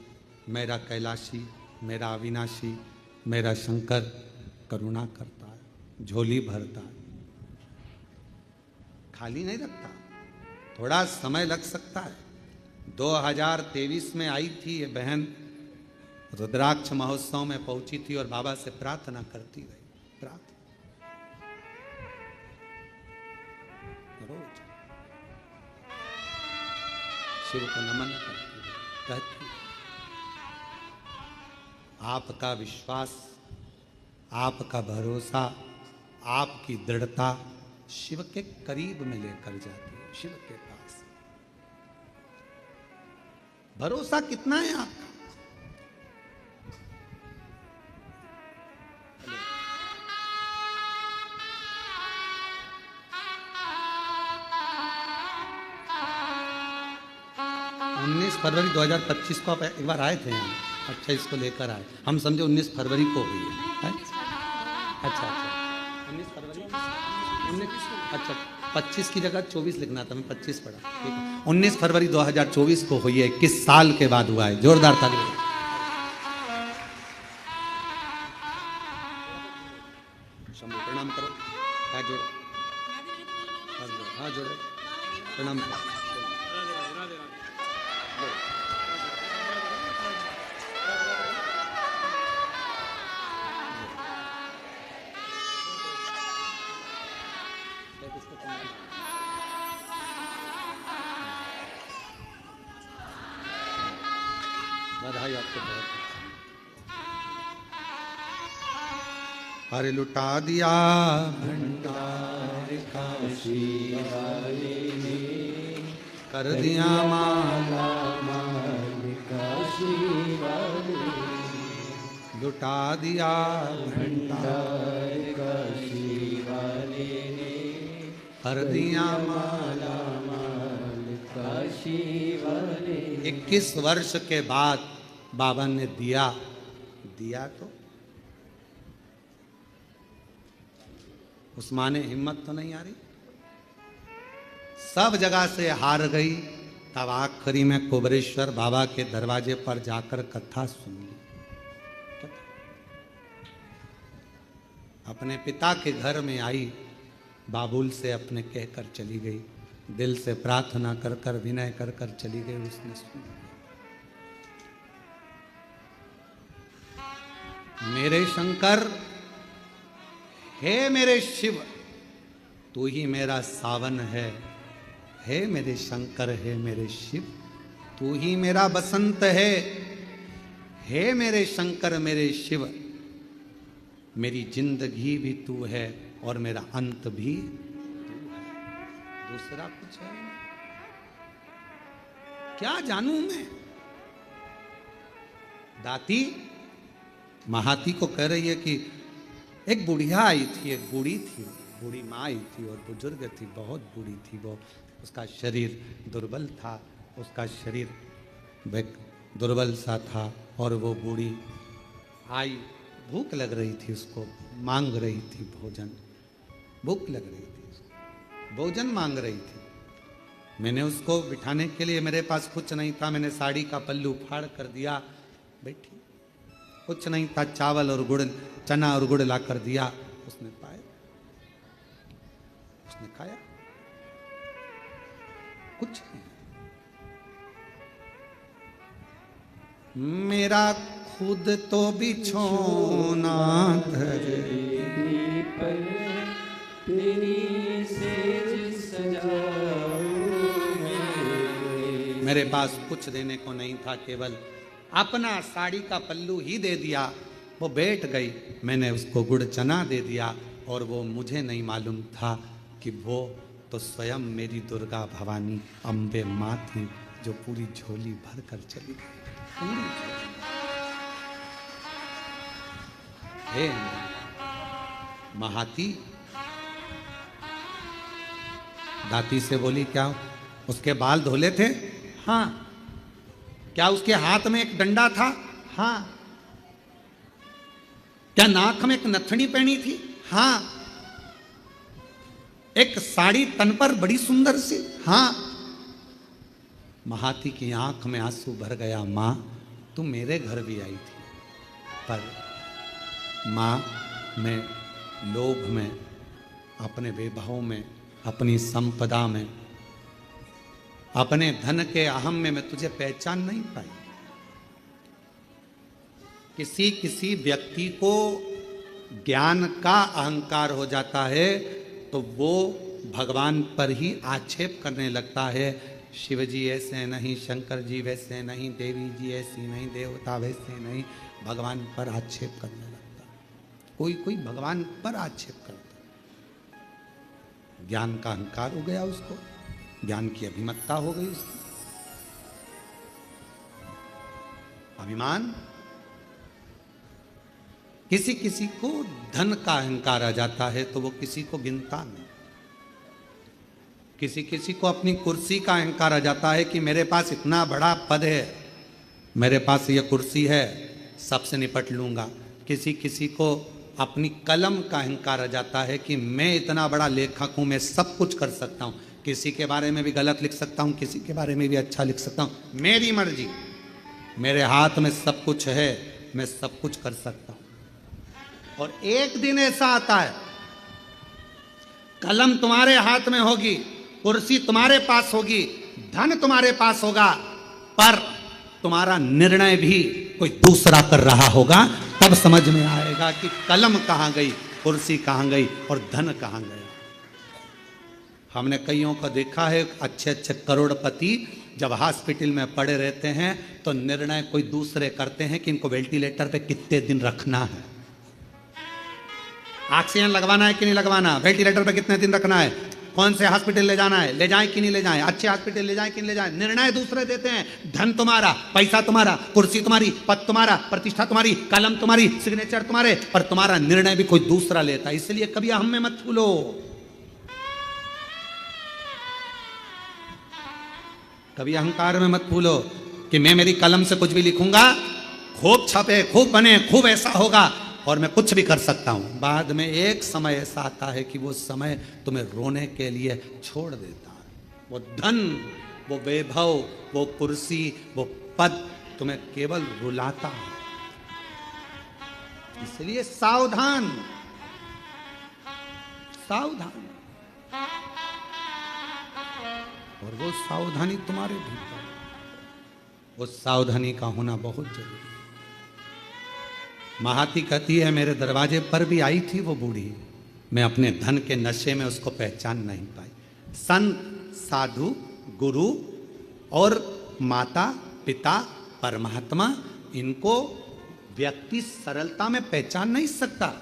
मेरा कैलाशी, मेरा अविनाशी, मेरा शंकर करुणा करता है, झोली भरता है, खाली नहीं रखता। थोड़ा समय लग सकता है। 2023 में आई थी ये बहन, रुद्राक्ष महोत्सव में पहुंची थी और बाबा से प्रार्थना करती रही, प्रार्थना रोज शिव को नमन करती रही, कहती आपका विश्वास, आपका भरोसा, आपकी दृढ़ता शिव के करीब में लेकर जाती है, शिव के पास। भरोसा कितना है आपका? फरवरी 2025 को आप एक बार आए थे यहाँ। अच्छा, इसको लेकर आए, हम समझे 19 फरवरी को हुई है। अच्छा 19 फरवरी, 19, अच्छा 25 की जगह 24 लिखना था, मैं 25 पढ़ा, ठीक है। 19 फरवरी 2024 को हुई है, 21 साल के बाद हुआ है। जोरदार ताली। प्रणाम करो, हाथ जोड़ो, हाथ जोड़ो, प्रणाम करो। बधाई आपको बहुत। अरे लुटा दिया भंडार काशी वाले ने, कर दिया माला माल काशी वाले, लुटा दिया भंडार काशी वाले ने, कर दिया माला माल काशी वाले। 21 वर्ष के बाद बाबा ने दिया, तो उस मां ने हिम्मत तो नहीं आ रही, सब जगह से हार गई। तब आखिरी में कुबेरेश्वर बाबा के दरवाजे पर जाकर कथा सुन ली। अपने पिता के घर में आई, बाबुल से अपने कहकर चली गई, दिल से प्रार्थना कर कर विनय कर कर चली गई। उसने सुना, मेरे शंकर, हे मेरे शिव, तू ही मेरा सावन है। हे मेरे शंकर, हे मेरे शिव, तू ही मेरा बसंत है, हे मेरे शंकर मेरे शिव, मेरी जिंदगी भी तू है और मेरा अंत भी तू है, दूसरा कुछ है क्या जानूं मैं। दाती महाती को कह रही है कि एक बुढ़िया आई थी, एक बूढ़ी थी, बूढ़ी माँ आई थी और बुजुर्ग थी, बहुत बूढ़ी थी वो, उसका शरीर दुर्बल था, उसका शरीर दुर्बल सा था और वो बूढ़ी आई, भूख लग रही थी उसको, मांग रही थी भोजन, भूख लग रही थी उसको, भोजन मांग रही थी। मैंने उसको बिठाने के लिए, मेरे पास कुछ नहीं था, मैंने साड़ी का पल्लू फाड़ कर दिया, बैठी, कुछ नहीं था, चावल और गुड़, चना और गुड़ ला कर दिया, उसने पाया, उसने खाया, कुछ नहीं। मेरा खुद तो बिछोना धरती पर तेरी सेज सजाऊं मैं। मेरे पास कुछ देने को नहीं था, केवल अपना साड़ी का पल्लू ही दे दिया। वो बैठ गई, मैंने उसको गुड़ चना दे दिया और वो मुझे नहीं मालूम था कि वो तो स्वयं मेरी दुर्गा भवानी अम्बे माँ थी जो पूरी झोली भर कर चली गई, पूरी झोली। हे महाती, दाती से बोली क्या उसके बाल धोले थे? हाँ। क्या उसके हाथ में एक डंडा था? हाँ। क्या नाक में एक नथनी पहनी थी? हाँ। एक साड़ी तन पर बड़ी सुंदर सी? हाँ। महाती की आंख में आंसू भर गया। मां, तू मेरे घर भी आई थी, पर मां, मैं लोभ में, अपने वैभव में, अपनी संपदा में, अपने धन के अहम में मैं तुझे पहचान नहीं पाई। किसी किसी व्यक्ति को ज्ञान का अहंकार हो जाता है तो वो भगवान पर ही आक्षेप करने लगता है। शिव जी ऐसे नहीं, शंकर जी वैसे नहीं, देवी जी ऐसी नहीं, देवता वैसे नहीं, भगवान पर आक्षेप करने लगता है। कोई कोई भगवान पर आक्षेप करता है। ज्ञान का अहंकार हो गया उसको, ज्ञान की अभिमत्ता हो गई उसकी, अभिमान। किसी किसी को धन का अहंकार आ जाता है तो वो किसी को गिनता नहीं। किसी किसी को अपनी कुर्सी का अहंकार आ जाता है कि मेरे पास इतना बड़ा पद है, मेरे पास ये कुर्सी है, सबसे निपट लूंगा। किसी किसी को अपनी कलम का अहंकार आ जाता है कि मैं इतना बड़ा लेखक हूं, मैं सब कुछ कर सकता हूं, किसी के बारे में भी गलत लिख सकता हूं, किसी के बारे में भी अच्छा लिख सकता हूं, मेरी मर्जी, मेरे हाथ में सब कुछ है, मैं सब कुछ कर सकता हूं। और एक दिन ऐसा आता है, कलम तुम्हारे हाथ में होगी, कुर्सी तुम्हारे पास होगी, धन तुम्हारे पास होगा, पर तुम्हारा निर्णय भी कोई दूसरा कर रहा होगा। तब समझ में आएगा कि कलम कहां गई, कुर्सी कहां गई और धन कहां गया। हमने कईयों को देखा है, अच्छे अच्छे करोड़पति जब हॉस्पिटल में पड़े रहते हैं तो निर्णय कोई दूसरे करते हैं कि इनको वेंटिलेटर पे कितने दिन रखना है, ऑक्सीजन लगवाना है कि नहीं लगवाना, वेंटिलेटर पे कितने दिन रखना है, कौन से हॉस्पिटल ले जाना है, ले जाएं कि नहीं ले जाएं, अच्छे हॉस्पिटल ले जाएं कि नहीं ले जाएं। निर्णय दूसरे देते हैं। धन तुम्हारा, पैसा तुम्हारा, कुर्सी तुम्हारी, पद तुम्हारा, प्रतिष्ठा तुम्हारी, कलम तुम्हारी, सिग्नेचर तुम्हारे, पर तुम्हारा निर्णय भी कोई दूसरा लेता है। इसलिए कभी अहम में मत फूलो। कभी अहंकार में मत फूलो कि मैं मेरी कलम से कुछ भी लिखूंगा, खूब छपे, खूब बने, खूब ऐसा होगा और मैं कुछ भी कर सकता हूं। बाद में एक समय ऐसा आता है कि वो समय तुम्हें रोने के लिए छोड़ देता है। वो धन, वो वैभव, वो कुर्सी, वो पद तुम्हें केवल रुलाता है। इसलिए सावधान, सावधान। और वो सावधानी तुम्हारे भीतर, वो सावधानी का होना बहुत जरूरी है। महाती कहती है, मेरे दरवाजे पर भी आई थी वो बूढ़ी, मैं अपने धन के नशे में उसको पहचान नहीं पाई। संत, साधु, गुरु और माता पिता परमात्मा, इनको व्यक्ति सरलता में पहचान नहीं सकता,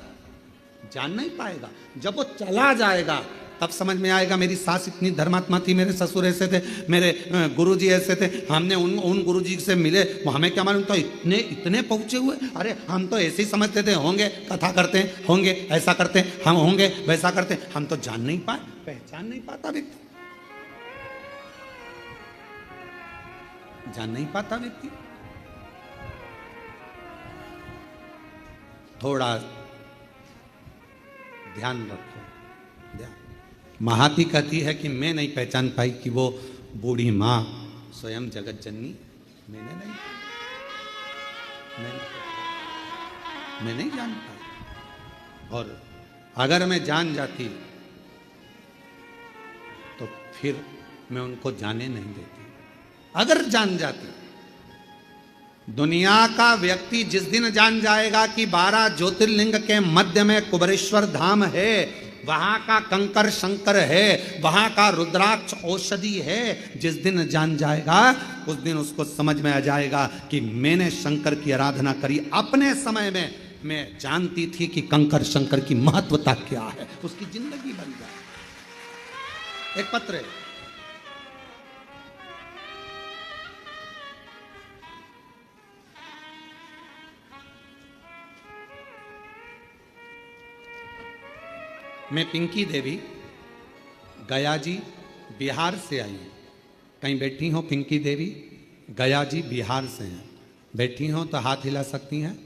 जान नहीं पाएगा। जब वो चला जाएगा तब समझ में आएगा मेरी सास इतनी धर्मात्मा थी, मेरे ससुर ऐसे थे, मेरे गुरुजी ऐसे थे, हमने उन गुरुजी से मिले, वो हमें क्या मालूम था इतने इतने पहुंचे हुए। अरे हम तो ऐसे ही समझते थे, होंगे कथा करते हैं, होंगे ऐसा करते हैं, हम होंगे वैसा करते हैं। हम तो जान नहीं पाए, पहचान नहीं पाता व्यक्ति, जान नहीं पाता व्यक्ति। थोड़ा ध्यान रखो, ध्यान। महाती कहती है कि मैं नहीं पहचान पाई कि वो बूढ़ी माँ स्वयं जगत जननी, मैं नहीं जान पाई। और अगर मैं जान जाती तो फिर मैं उनको जाने नहीं देती। अगर जान जाती, दुनिया का व्यक्ति जिस दिन जान जाएगा कि 12 ज्योतिर्लिंग के मध्य में कुबेरेश्वर धाम है, वहां का कंकर शंकर है, वहां का रुद्राक्ष औषधि है, जिस दिन जान जाएगा उस दिन उसको समझ में आ जाएगा कि मैंने शंकर की आराधना करी। अपने समय में मैं जानती थी कि कंकर शंकर की महत्वता क्या है, उसकी जिंदगी बन जाए। एक पत्र है, मैं पिंकी देवी गया जी बिहार से आई हूँ। कहीं बैठी हो पिंकी देवी? गया जी बिहार से हैं। बैठी हो तो हाथ हिला सकती हैं,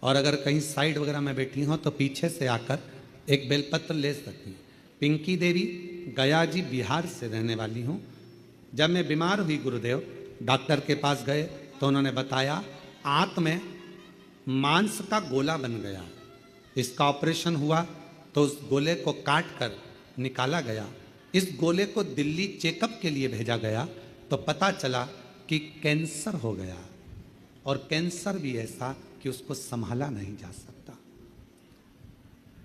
और अगर कहीं साइड वगैरह में बैठी हो तो पीछे से आकर एक बेलपत्र ले सकती हैं। पिंकी देवी गया जी बिहार से रहने वाली हूँ। जब मैं बीमार हुई गुरुदेव, डॉक्टर के पास गए तो उन्होंने बताया आंत में मांस का गोला बन गया, इसका ऑपरेशन हुआ तो उस गोले को काट कर निकाला गया। इस गोले को दिल्ली चेकअप के लिए भेजा गया तो पता चला कि कैंसर हो गया, और कैंसर भी ऐसा कि उसको संभाला नहीं जा सकता।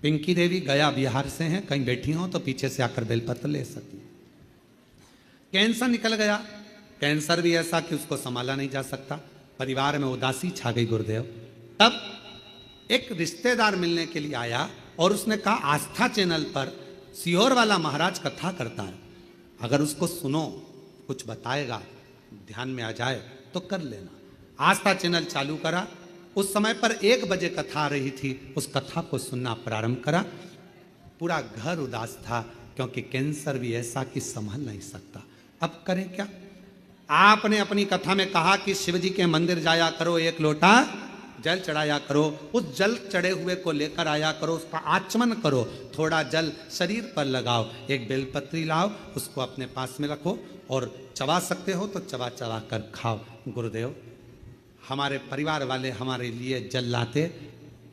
पिंकी देवी गया बिहार से हैं, कहीं बैठी हो तो पीछे से आकर बेलपत्र ले सकती हैं। कैंसर निकल गया, कैंसर भी ऐसा कि उसको संभाला नहीं जा सकता। परिवार में उदासी छा गई गुरुदेव। तब एक रिश्तेदार मिलने के लिए आया और उसने कहा आस्था चैनल पर सीहोर वाला महाराज कथा करता है, अगर उसको सुनो कुछ बताएगा, ध्यान में आ जाए तो कर लेना। आस्था चैनल चालू करा। उस समय पर 1 बजे कथा आ रही थी, उस कथा को सुनना प्रारंभ करा। पूरा घर उदास था, क्योंकि कैंसर भी ऐसा कि संभल नहीं सकता। अब करें क्या? आपने अपनी कथा में कहा कि शिव जी के मंदिर जाया करो, 1 लोटा जल चढ़ाया करो, उस जल चढ़े हुए को लेकर आया करो, उसका आचमन करो, थोड़ा जल शरीर पर लगाओ, एक बेलपत्री लाओ, उसको अपने पास में रखो, और चबा सकते हो तो चबा चबा कर खाओ। गुरुदेव, हमारे परिवार वाले हमारे लिए जल लाते,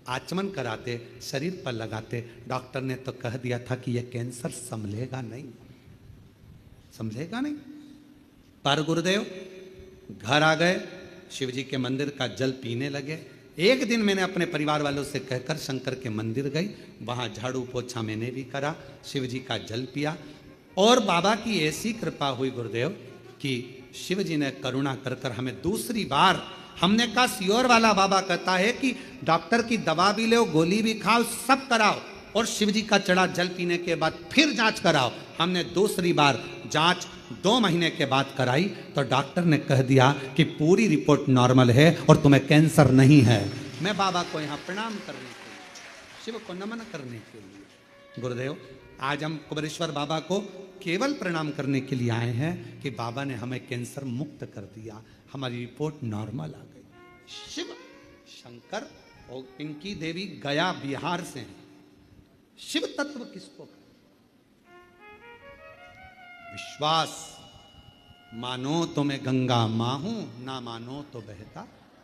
आचमन कराते, शरीर पर लगाते। डॉक्टर ने तो कह दिया था कि यह कैंसर संभलेगा नहीं, संभलेगा नहीं। पर गुरुदेव घर आ गए, शिव जी के मंदिर का जल पीने लगे। एक दिन मैंने अपने परिवार वालों से कहकर शंकर के मंदिर गई, वहां झाड़ू पोछा मैंने भी करा, शिव जी का जल पिया, और बाबा की ऐसी कृपा हुई गुरुदेव कि शिव जी ने करुणा कर कर हमें दूसरी बार, हमने कहा सीहोर वाला बाबा कहता है कि डॉक्टर की दवा भी लो, गोली भी खाओ, सब कराओ, और शिव जी का चढ़ा जल पीने के बाद फिर जांच कराओ। हमने दूसरी बार जांच 2 महीने के बाद कराई तो डॉक्टर ने कह दिया कि पूरी रिपोर्ट नॉर्मल है और तुम्हें कैंसर नहीं है। मैं बाबा को यहाँ प्रणाम करने के लिए, शिव को नमन करने के लिए, गुरुदेव आज हम कुबेरेश्वर बाबा को केवल प्रणाम करने के लिए आए हैं कि बाबा ने हमें कैंसर मुक्त कर दिया, हमारी रिपोर्ट नॉर्मल आ गई। शिव शंकर और पिंकी देवी गया बिहार से हैं। शिव तत्व किसको? विश्वास, मानो तो मैं गंगा मां हूं, ना मानो तो बहता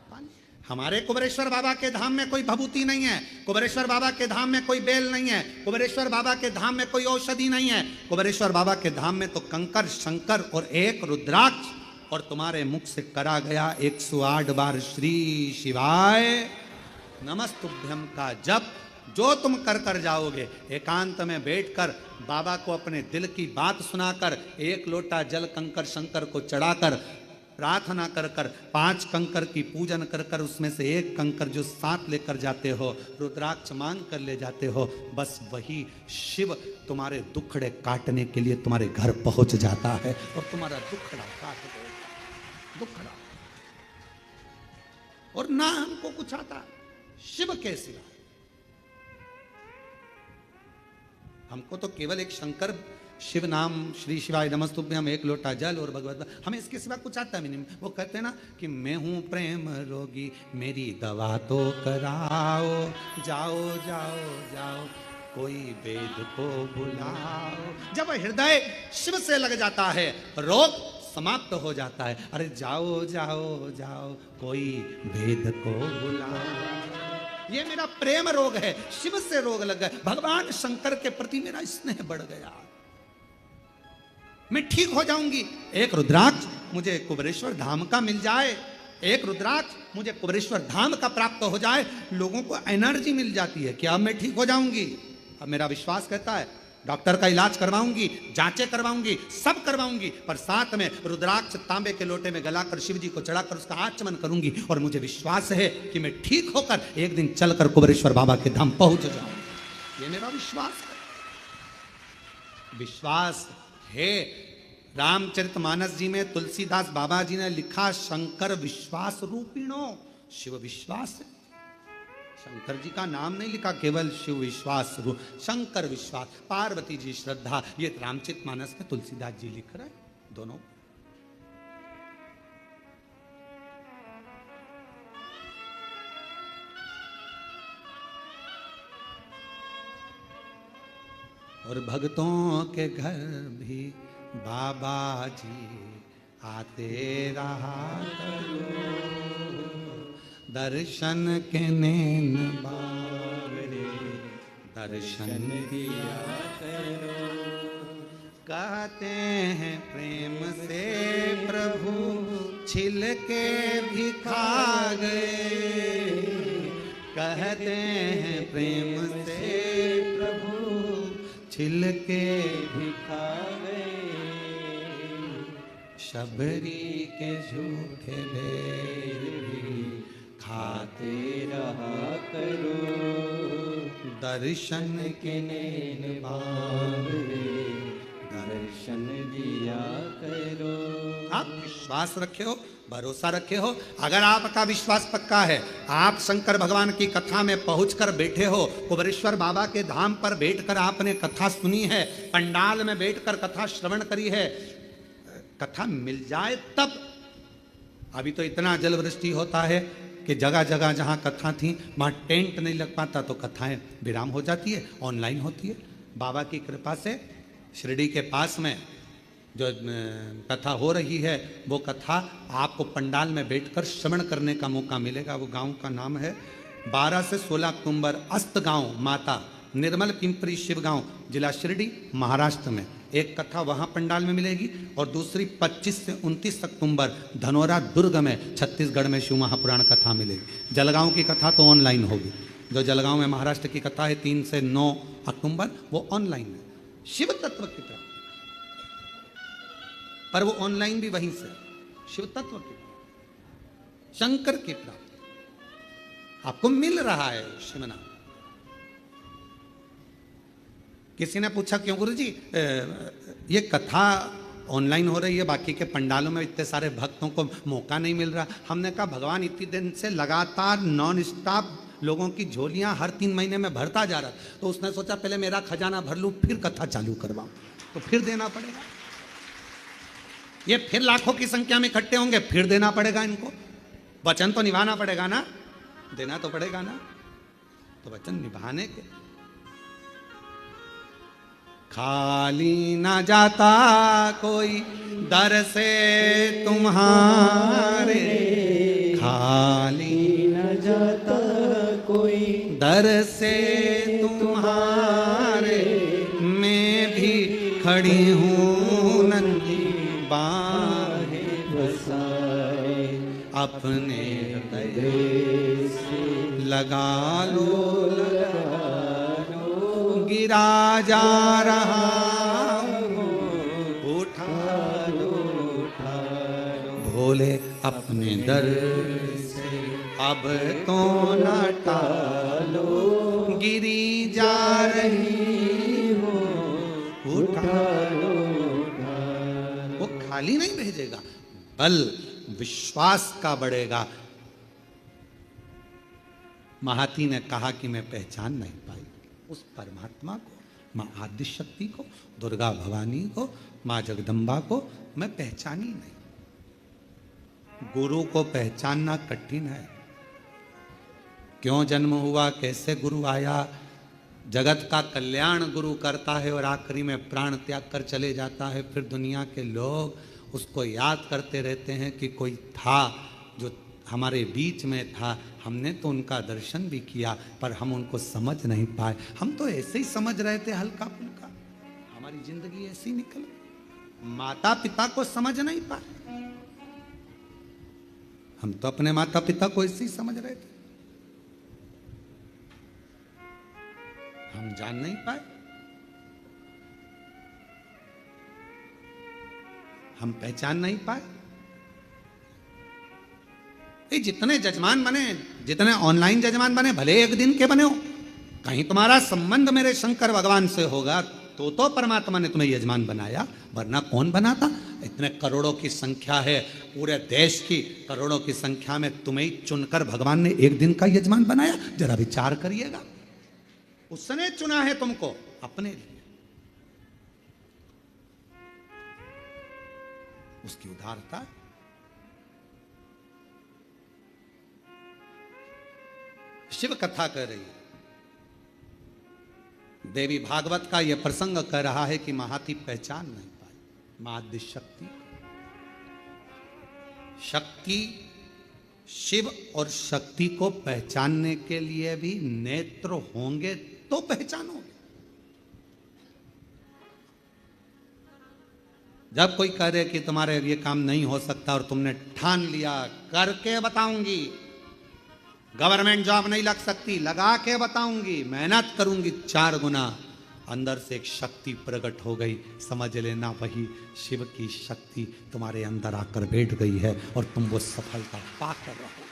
पानी। हमारे कुबेरेश्वर बाबा के धाम में कोई भभूति नहीं है, कुबेरेश्वर बाबा के धाम में कोई बेल नहीं है, कुबेरेश्वर बाबा के धाम में कोई औषधि नहीं है। कुबेरेश्वर बाबा के धाम में तो कंकर शंकर और एक रुद्राक्ष, और तुम्हारे मुख से करा गया 108 बार श्री शिवाय नमस्तुभ्यम का जप, जो तुम कर कर जाओगे। एकांत में बैठकर बाबा को अपने दिल की बात सुनाकर, 1 लोटा जल कंकर शंकर को चढ़ाकर प्रार्थना कर कर 5 कंकर की पूजन कर कर उसमें से एक कंकर जो साथ लेकर जाते हो, रुद्राक्ष मांग कर ले जाते हो, बस वही शिव तुम्हारे दुखड़े काटने के लिए तुम्हारे घर पहुंच जाता है और तुम्हारा दुखड़ा काट देगा। दुखड़ा। और ना हमको कुछ आता शिव के सिवा, हमको तो केवल एक शंकर शिव नाम, श्री शिवाय नमस्तुभ्यम, एक लोटा जल और भगवत, हमें इसके सिवा कुछ आता भी नहीं। वो कहते हैं ना कि मैं हूं प्रेम रोगी, मेरी दवा तो कराओ, जाओ जाओ जाओ कोई वेद को बुलाओ। जब हृदय शिव से लग जाता है रोग समाप्त हो जाता है। अरे जाओ जाओ जाओ कोई वेद को बुलाओ। ये मेरा प्रेम रोग है, शिव से रोग लग गया, भगवान शंकर के प्रति मेरा स्नेह बढ़ गया, मैं ठीक हो जाऊंगी। एक रुद्राक्ष मुझे कुबेरेश्वर धाम का मिल जाए, एक रुद्राक्ष मुझे कुबेरेश्वर धाम का प्राप्त हो जाए, लोगों को एनर्जी मिल जाती है कि अब मैं ठीक हो जाऊंगी। अब मेरा विश्वास कहता है डॉक्टर का इलाज करवाऊंगी, जांचें करवाऊंगी, सब करवाऊंगी, पर साथ में रुद्राक्ष तांबे के लोटे में गलाकर शिव जी को चढ़ाकर उसका आचमन करूंगी, और मुझे विश्वास है कि मैं ठीक होकर एक दिन चलकर कुबेरेश्वर बाबा के धाम पहुंच जाऊंगी। ये मेरा विश्वास है। विश्वास है। रामचरितमानस जी में तुलसीदास बाबा जी ने लिखा, शंकर विश्वास रूपिणो, शिव विश्वास है। शंकर जी का नाम नहीं लिखा, केवल शिव विश्वास रूप, शंकर विश्वास, पार्वती जी श्रद्धा, ये रामचरितमानस में तुलसीदास जी लिख रहे हैं दोनों। और भक्तों के घर भी बाबा जी आते रहा करो, दर्शन के नैन बावरे दर्शन दिया करो। कहते हैं प्रेम से प्रभु छिल के भी खा गए, कहते हैं प्रेम से प्रभु छिल के भी खा गए, शबरी के झूठे बेर भी खाते रहा करो, दर्शन के नैन बावरे दर्शन दिया करो। आप विश्वास रखे हो, भरोसा रखे हो। अगर आपका विश्वास पक्का है, आप शंकर भगवान की कथा में पहुंचकर बैठे हो, कुबेरेश्वर बाबा के धाम पर बैठकर आपने कथा सुनी है, पंडाल में बैठकर कथा श्रवण करी है, कथा मिल जाए तब। अभी तो इतना जल वृष्टि होता है कि जगह जगह जहां कथा थी वहां टेंट नहीं लग पाता, तो कथाएं विराम हो जाती है, ऑनलाइन होती है। बाबा की कृपा से शिरडी के पास में जो कथा हो रही है, वो कथा आपको पंडाल में बैठकर श्रवण करने का मौका मिलेगा। वो गांव का नाम है 12 से 16 अक्टूबर, अस्त गांव माता, निर्मल पिंपरी शिव गांव, जिला शिरडी, महाराष्ट्र में। एक कथा वहां पंडाल में मिलेगी और दूसरी 25 से 29 अक्टूबर धनोरा दुर्ग में, छत्तीसगढ़ में शिव महापुराण कथा मिलेगी। जलगांव की कथा तो ऑनलाइन होगी। जो जलगांव में महाराष्ट्र की कथा है 3 से 9 अक्टूबर, वो ऑनलाइन है। शिव तत्व की प्राप्ति, पर वो ऑनलाइन भी वहीं से, शिव तत्व की, शंकर की प्राप्ति आपको मिल रहा है। शिवनाम। किसी ने पूछा क्यों गुरुजी ये कथा ऑनलाइन हो रही है, बाकी के पंडालों में इतने सारे भक्तों को मौका नहीं मिल रहा। हमने कहा भगवान इतनी दिन से लगातार नॉन स्टॉप लोगों की झोलियां हर 3 महीने में भरता जा रहा, तो उसने सोचा पहले मेरा खजाना भर लूं, फिर कथा चालू करवाऊं, तो फिर देना पड़ेगा। ये फिर लाखों की संख्या में इकट्ठे होंगे, फिर देना पड़ेगा इनको। वचन तो निभाना पड़ेगा ना, देना तो पड़ेगा ना, तो वचन निभाने के खाली ना जाता कोई दर से तुम्हारे, खाली न जाता कोई दर से तुम्हारे, मैं भी खड़ी हूँ नंगी बाहें बसाए, अपने हृदय से लगा लो, गिरा जा रहा हूँ, उठा लो, बोले अपने दर से अब तो न टालो, गिरी जा रही हो उठा लो। वो खाली नहीं भेजेगा, बल विश्वास का बढ़ेगा। महाती ने कहा कि मैं पहचान नहीं पाई उस परमात्मा को, माँ आदि शक्ति को, दुर्गा भवानी को, माँ जगदम्बा को मैं पहचानी नहीं। गुरु को पहचानना कठिन है। क्यों जन्म हुआ, कैसे गुरु आया, जगत का कल्याण गुरु करता है और आखिरी में प्राण त्याग कर चले जाता है। फिर दुनिया के लोग उसको याद करते रहते हैं कि कोई था जो हमारे बीच में था, हमने तो उनका दर्शन भी किया पर हम उनको समझ नहीं पाए। हम तो ऐसे ही समझ रहे थे हल्का फुल्का, हमारी जिंदगी ऐसी निकल। माता पिता को समझ नहीं पाए, हम तो अपने माता पिता को ऐसे ही समझ रहे थे, हम जान नहीं पाए, हम पहचान नहीं पाए। ये जितने जजमान बने, जितने ऑनलाइन जजमान बने, भले एक दिन के बने हो, कहीं तुम्हारा संबंध मेरे शंकर भगवान से होगा तो परमात्मा ने तुम्हें यजमान बनाया, वरना कौन बनाता। इतने करोड़ों की संख्या है, पूरे देश की करोड़ों की संख्या में तुम्हें ही चुनकर भगवान ने एक दिन का यजमान बनाया। जरा विचार करिएगा, उसने चुना है तुमको अपने लिए, उसकी उदारता। शिव कथा कह रही है, देवी भागवत का यह प्रसंग कह रहा है कि महाती पहचान नहीं पाई मां आदि शक्ति। शक्ति, शिव और शक्ति को पहचानने के लिए भी नेत्र होंगे तो पहचानोगे। जब कोई कह रहे कि तुम्हारे ये काम नहीं हो सकता और तुमने ठान लिया करके बताऊंगी, गवर्नमेंट जॉब नहीं लग सकती, लगा के बताऊंगी, मेहनत करूंगी 4 गुना, अंदर से एक शक्ति प्रकट हो गई, समझ लेना वही शिव की शक्ति तुम्हारे अंदर आकर बैठ गई है और तुम वो सफलता पा कर रहो,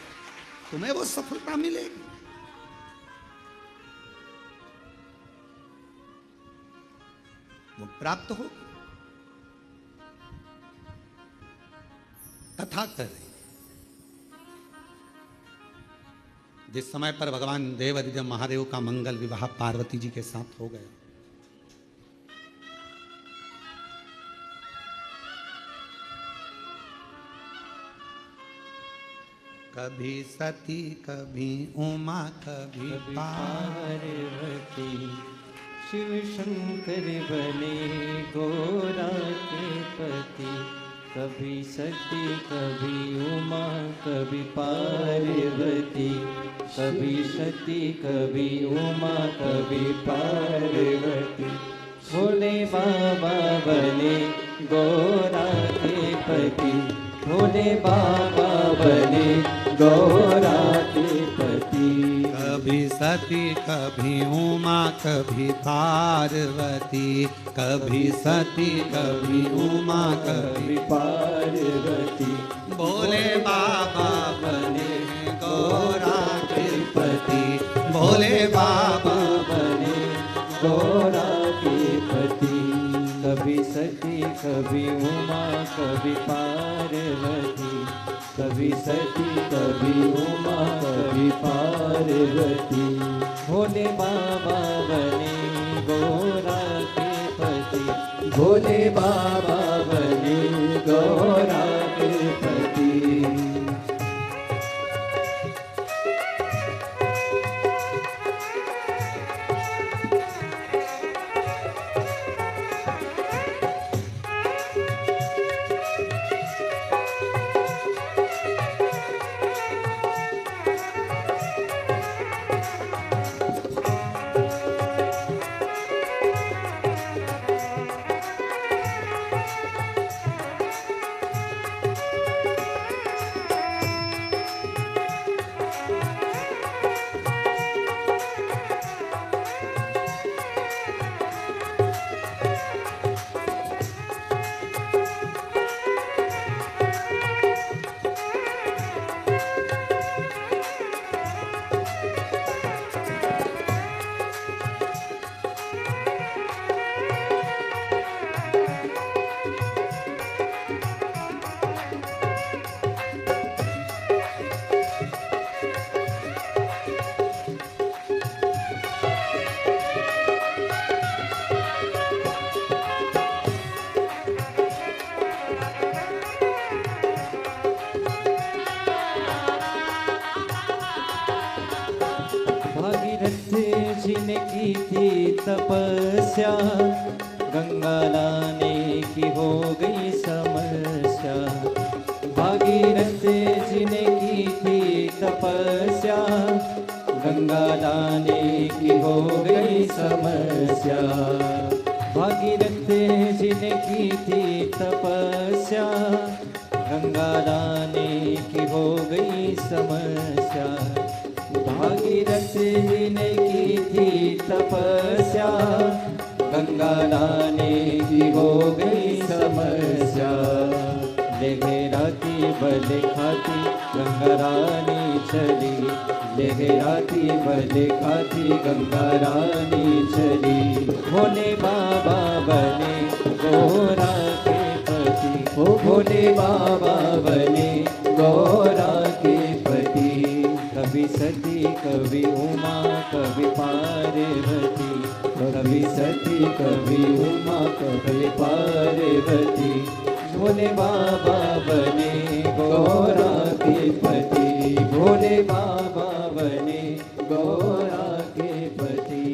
तुम्हें वो सफलता मिलेगी। वो प्राप्त हो। कथा कर रही, जिस समय पर भगवान देवाधिदेव महादेव का मंगल विवाह पार्वती जी के साथ हो गया, कभी सती कभी उमा कभी पार्वती, शिव शंकर बने गोरा के पति। कभी सती कभी उमा कभी पार्वती, कभी सती कभी उमा कभी पार्वती। भोले बाबा बने गोरा के पति, भोले बाबा बने गोरा के पति। कभी सती कभी उमा कभी पार्वती, कभी सती कभी उमा कभी पार्वती। भोले बाबा बने गोरा के पति, भोले बाबा बने गोरा के पति। कभी सती कभी उमा कभी पार्वती, कभी सती कभी उमा कभी पार्वती। भोले बाबा बने गोरा के पति, भोले बाबा बने गोरा के पति। तपस्या, गंगा लाने की हो गई समस्या। भागीरथ जी ने की थी तपस्या, गंगा लाने की हो गई समस्या। भागीरथ जी ने की थी तपस्या, गंगा लाने की हो गई समस्या। भागीरथ जी ने की थी तपस्या, गंगा लाने की हो गई समस्या। लहराती बल खाती गंगा रानी चली, लहराती बल खाती गंगा रानी चली। भोले बाबा बने गौरा के पति, ओ भोले बाबा बने गौरा के पति। कभी सती कभी उमा कभी पार्वती, कभी सती कभी उमा कभी पार्वती। भोले बाबा बने गौरा के पति, भोले बाबा बने गौरा के पति।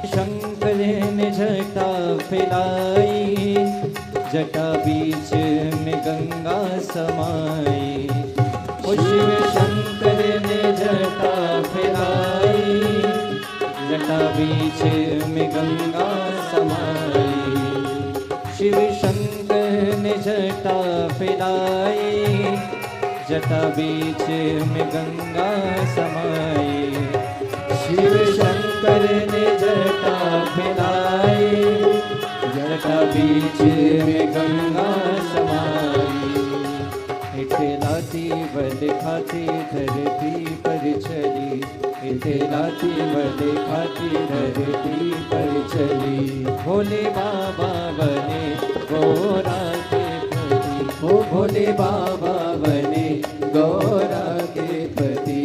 शंकर ने जटा फैलाई, जटा बीच में गंगा समाई। शिव शंकर ने जटा फैलाई, जटा बीच में गंगा समाई। शिव शंकर ने जटा फैलाई, जटा बीच में गंगा समाई। शिव शंकर ने जटा फैलाई, जटा बीच में गंगा समाई। इठलाती बल खाती धरती पर चली, इठलाती बल खाती धरती पर चली। भोले बाबा बने गौरा के पति, ओ भोले बाबा बने गौरा के पति।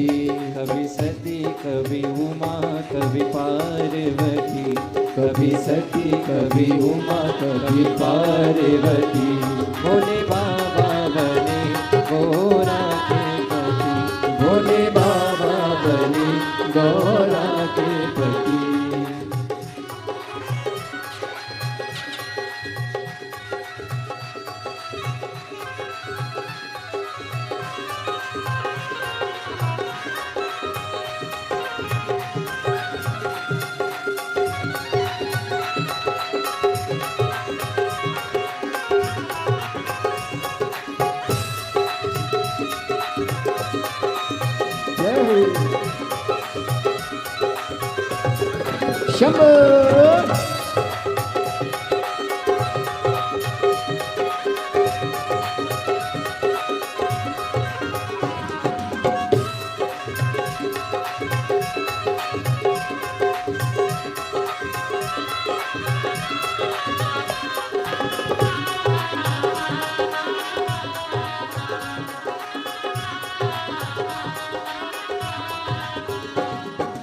कभी सती कभी उमा कभी पार्वती, कभी सती कभी उमा कभी पार्वती। भोले बाबा बने गौरा के पति, भोले बाबा बने गौरा के पति। शंभो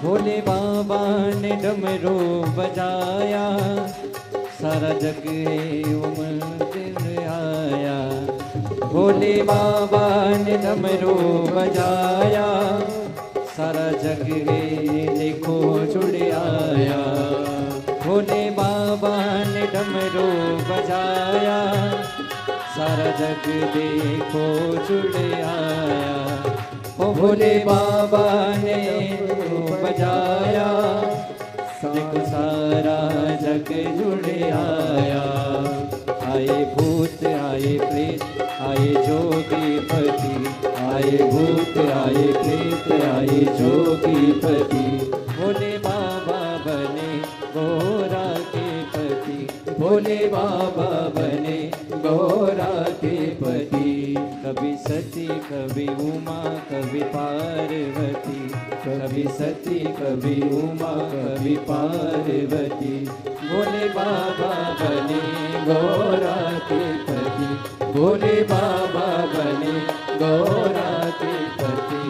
भोले बाबा ने डमरू बजाया, सारा जग मंदिर आया। भोले बाबा ने डमरू बजाया, सारा जग देखो जुड़ आया। भोले बाबा ने डमरू बजाया, सारा जग देखो जुड़ आया। ओ भोले बाबा ने बजाया, देखो सारा जग जुड़ आया। आए भूत आए प्रेत आए जोगी पति, आए भूत आए प्रेत आए जोगी पति। भोले बाबा बने गोरा के पति, भोले बाबा बने गोरा के पति। कभी सती कभी उमा कभी पार्वती, कभी सती कभी उमा कभी पार्वती। भोले बाबा बने गोरा के पति, भोले बाबा बने गोरा के पति।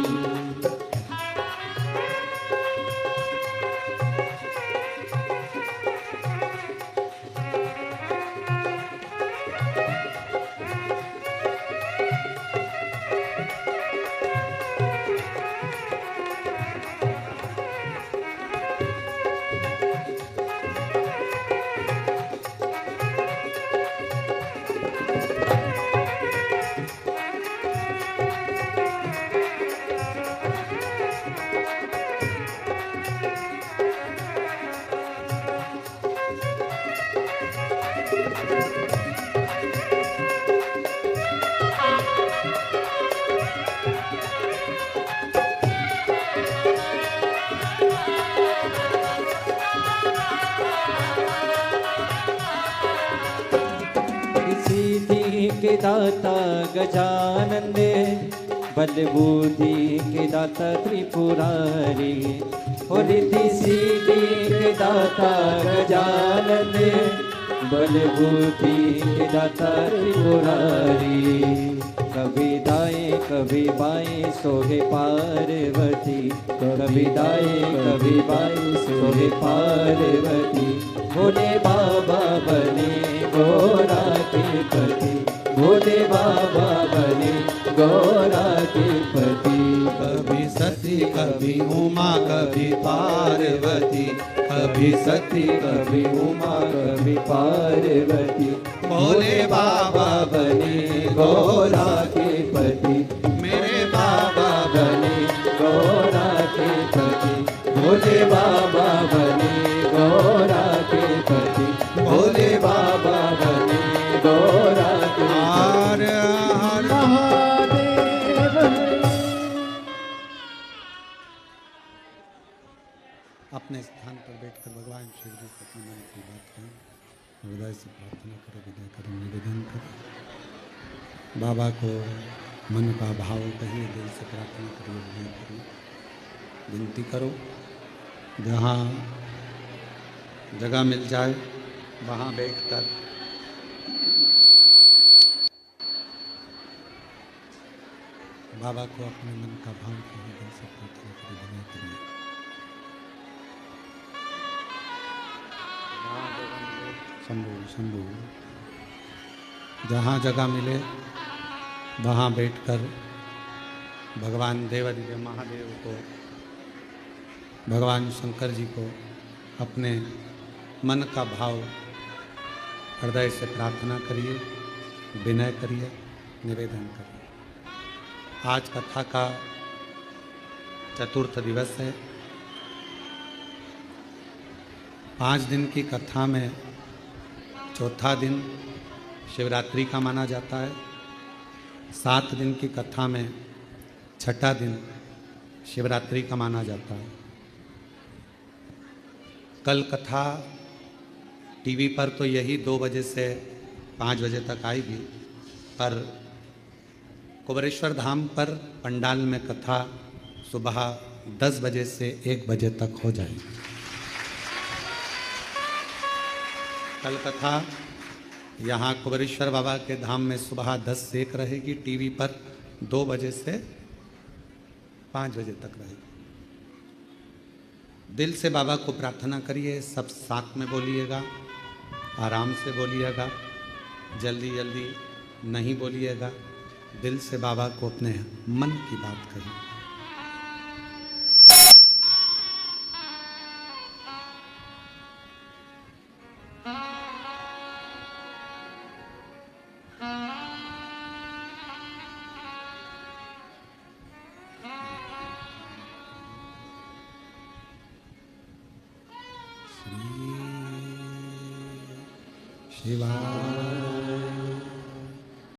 के दाता गजानन, बल बुद्धि के दाता त्रिपुरारी। हो रिद्धि सिद्धि के दाता गजानन, बल बुद्धि के दाता त्रिपुरारी। कभी दाएं कभी बाएं सोहे पार्वती, कभी दाएं कभी बाएं सोहे पार्वती। भोले बाबा बने गोरा के पति, भोले बाबा बने गोरा के पति। कभी सती कभी उमा कभी पार्वती, कभी सती कभी उमा कभी पार्वती। भोले बाबा बने गोरा के पति, मेरे बाबा बने गोरा के पति। भोले बाबा बने गोरा के पति, भोले बाबा बने गोरा के पति। अपने स्थान पर बैठकर भगवान शिव जी से अपने मन की बात करें, हृदय से प्रार्थना करें, विनय करें, निवेदन करें। बाबा को मन का भाव कहिए, दिल से प्रार्थना करिए, विनय करिए, विनती करो। जहाँ जगह मिल जाए वहाँ बैठकर बाबा को अपने मन का भाव कहिए, दिल से प्रार्थना करिए, विनय करिए। शंभू शंभू, जहाँ जगह मिले वहाँ बैठकर भगवान देवादिदेव महादेव को, भगवान शंकर जी को अपने मन का भाव हृदय से प्रार्थना करिए, विनय करिए, निवेदन करिए। आज कथा का चतुर्थ दिवस है। 5 दिन की कथा में चौथा दिन शिवरात्रि का माना जाता है। 7 दिन की कथा में छठा दिन शिवरात्रि का माना जाता है। कल कथा टीवी पर तो यही 2 बजे से 5 बजे तक आएगी, पर कुबेरेश्वर धाम पर पंडाल में कथा सुबह 10 बजे से 1 बजे तक हो जाएगी। कल कथा यहाँ कुबेरेश्वर बाबा के धाम में सुबह 10 से 1 रहेगी, टीवी पर 2 बजे से 5 बजे तक रहेगी। दिल से बाबा को प्रार्थना करिए, सब साथ में बोलिएगा, आराम से बोलिएगा, जल्दी जल्दी नहीं बोलिएगा। दिल से बाबा को अपने मन की बात करिए। शिवाय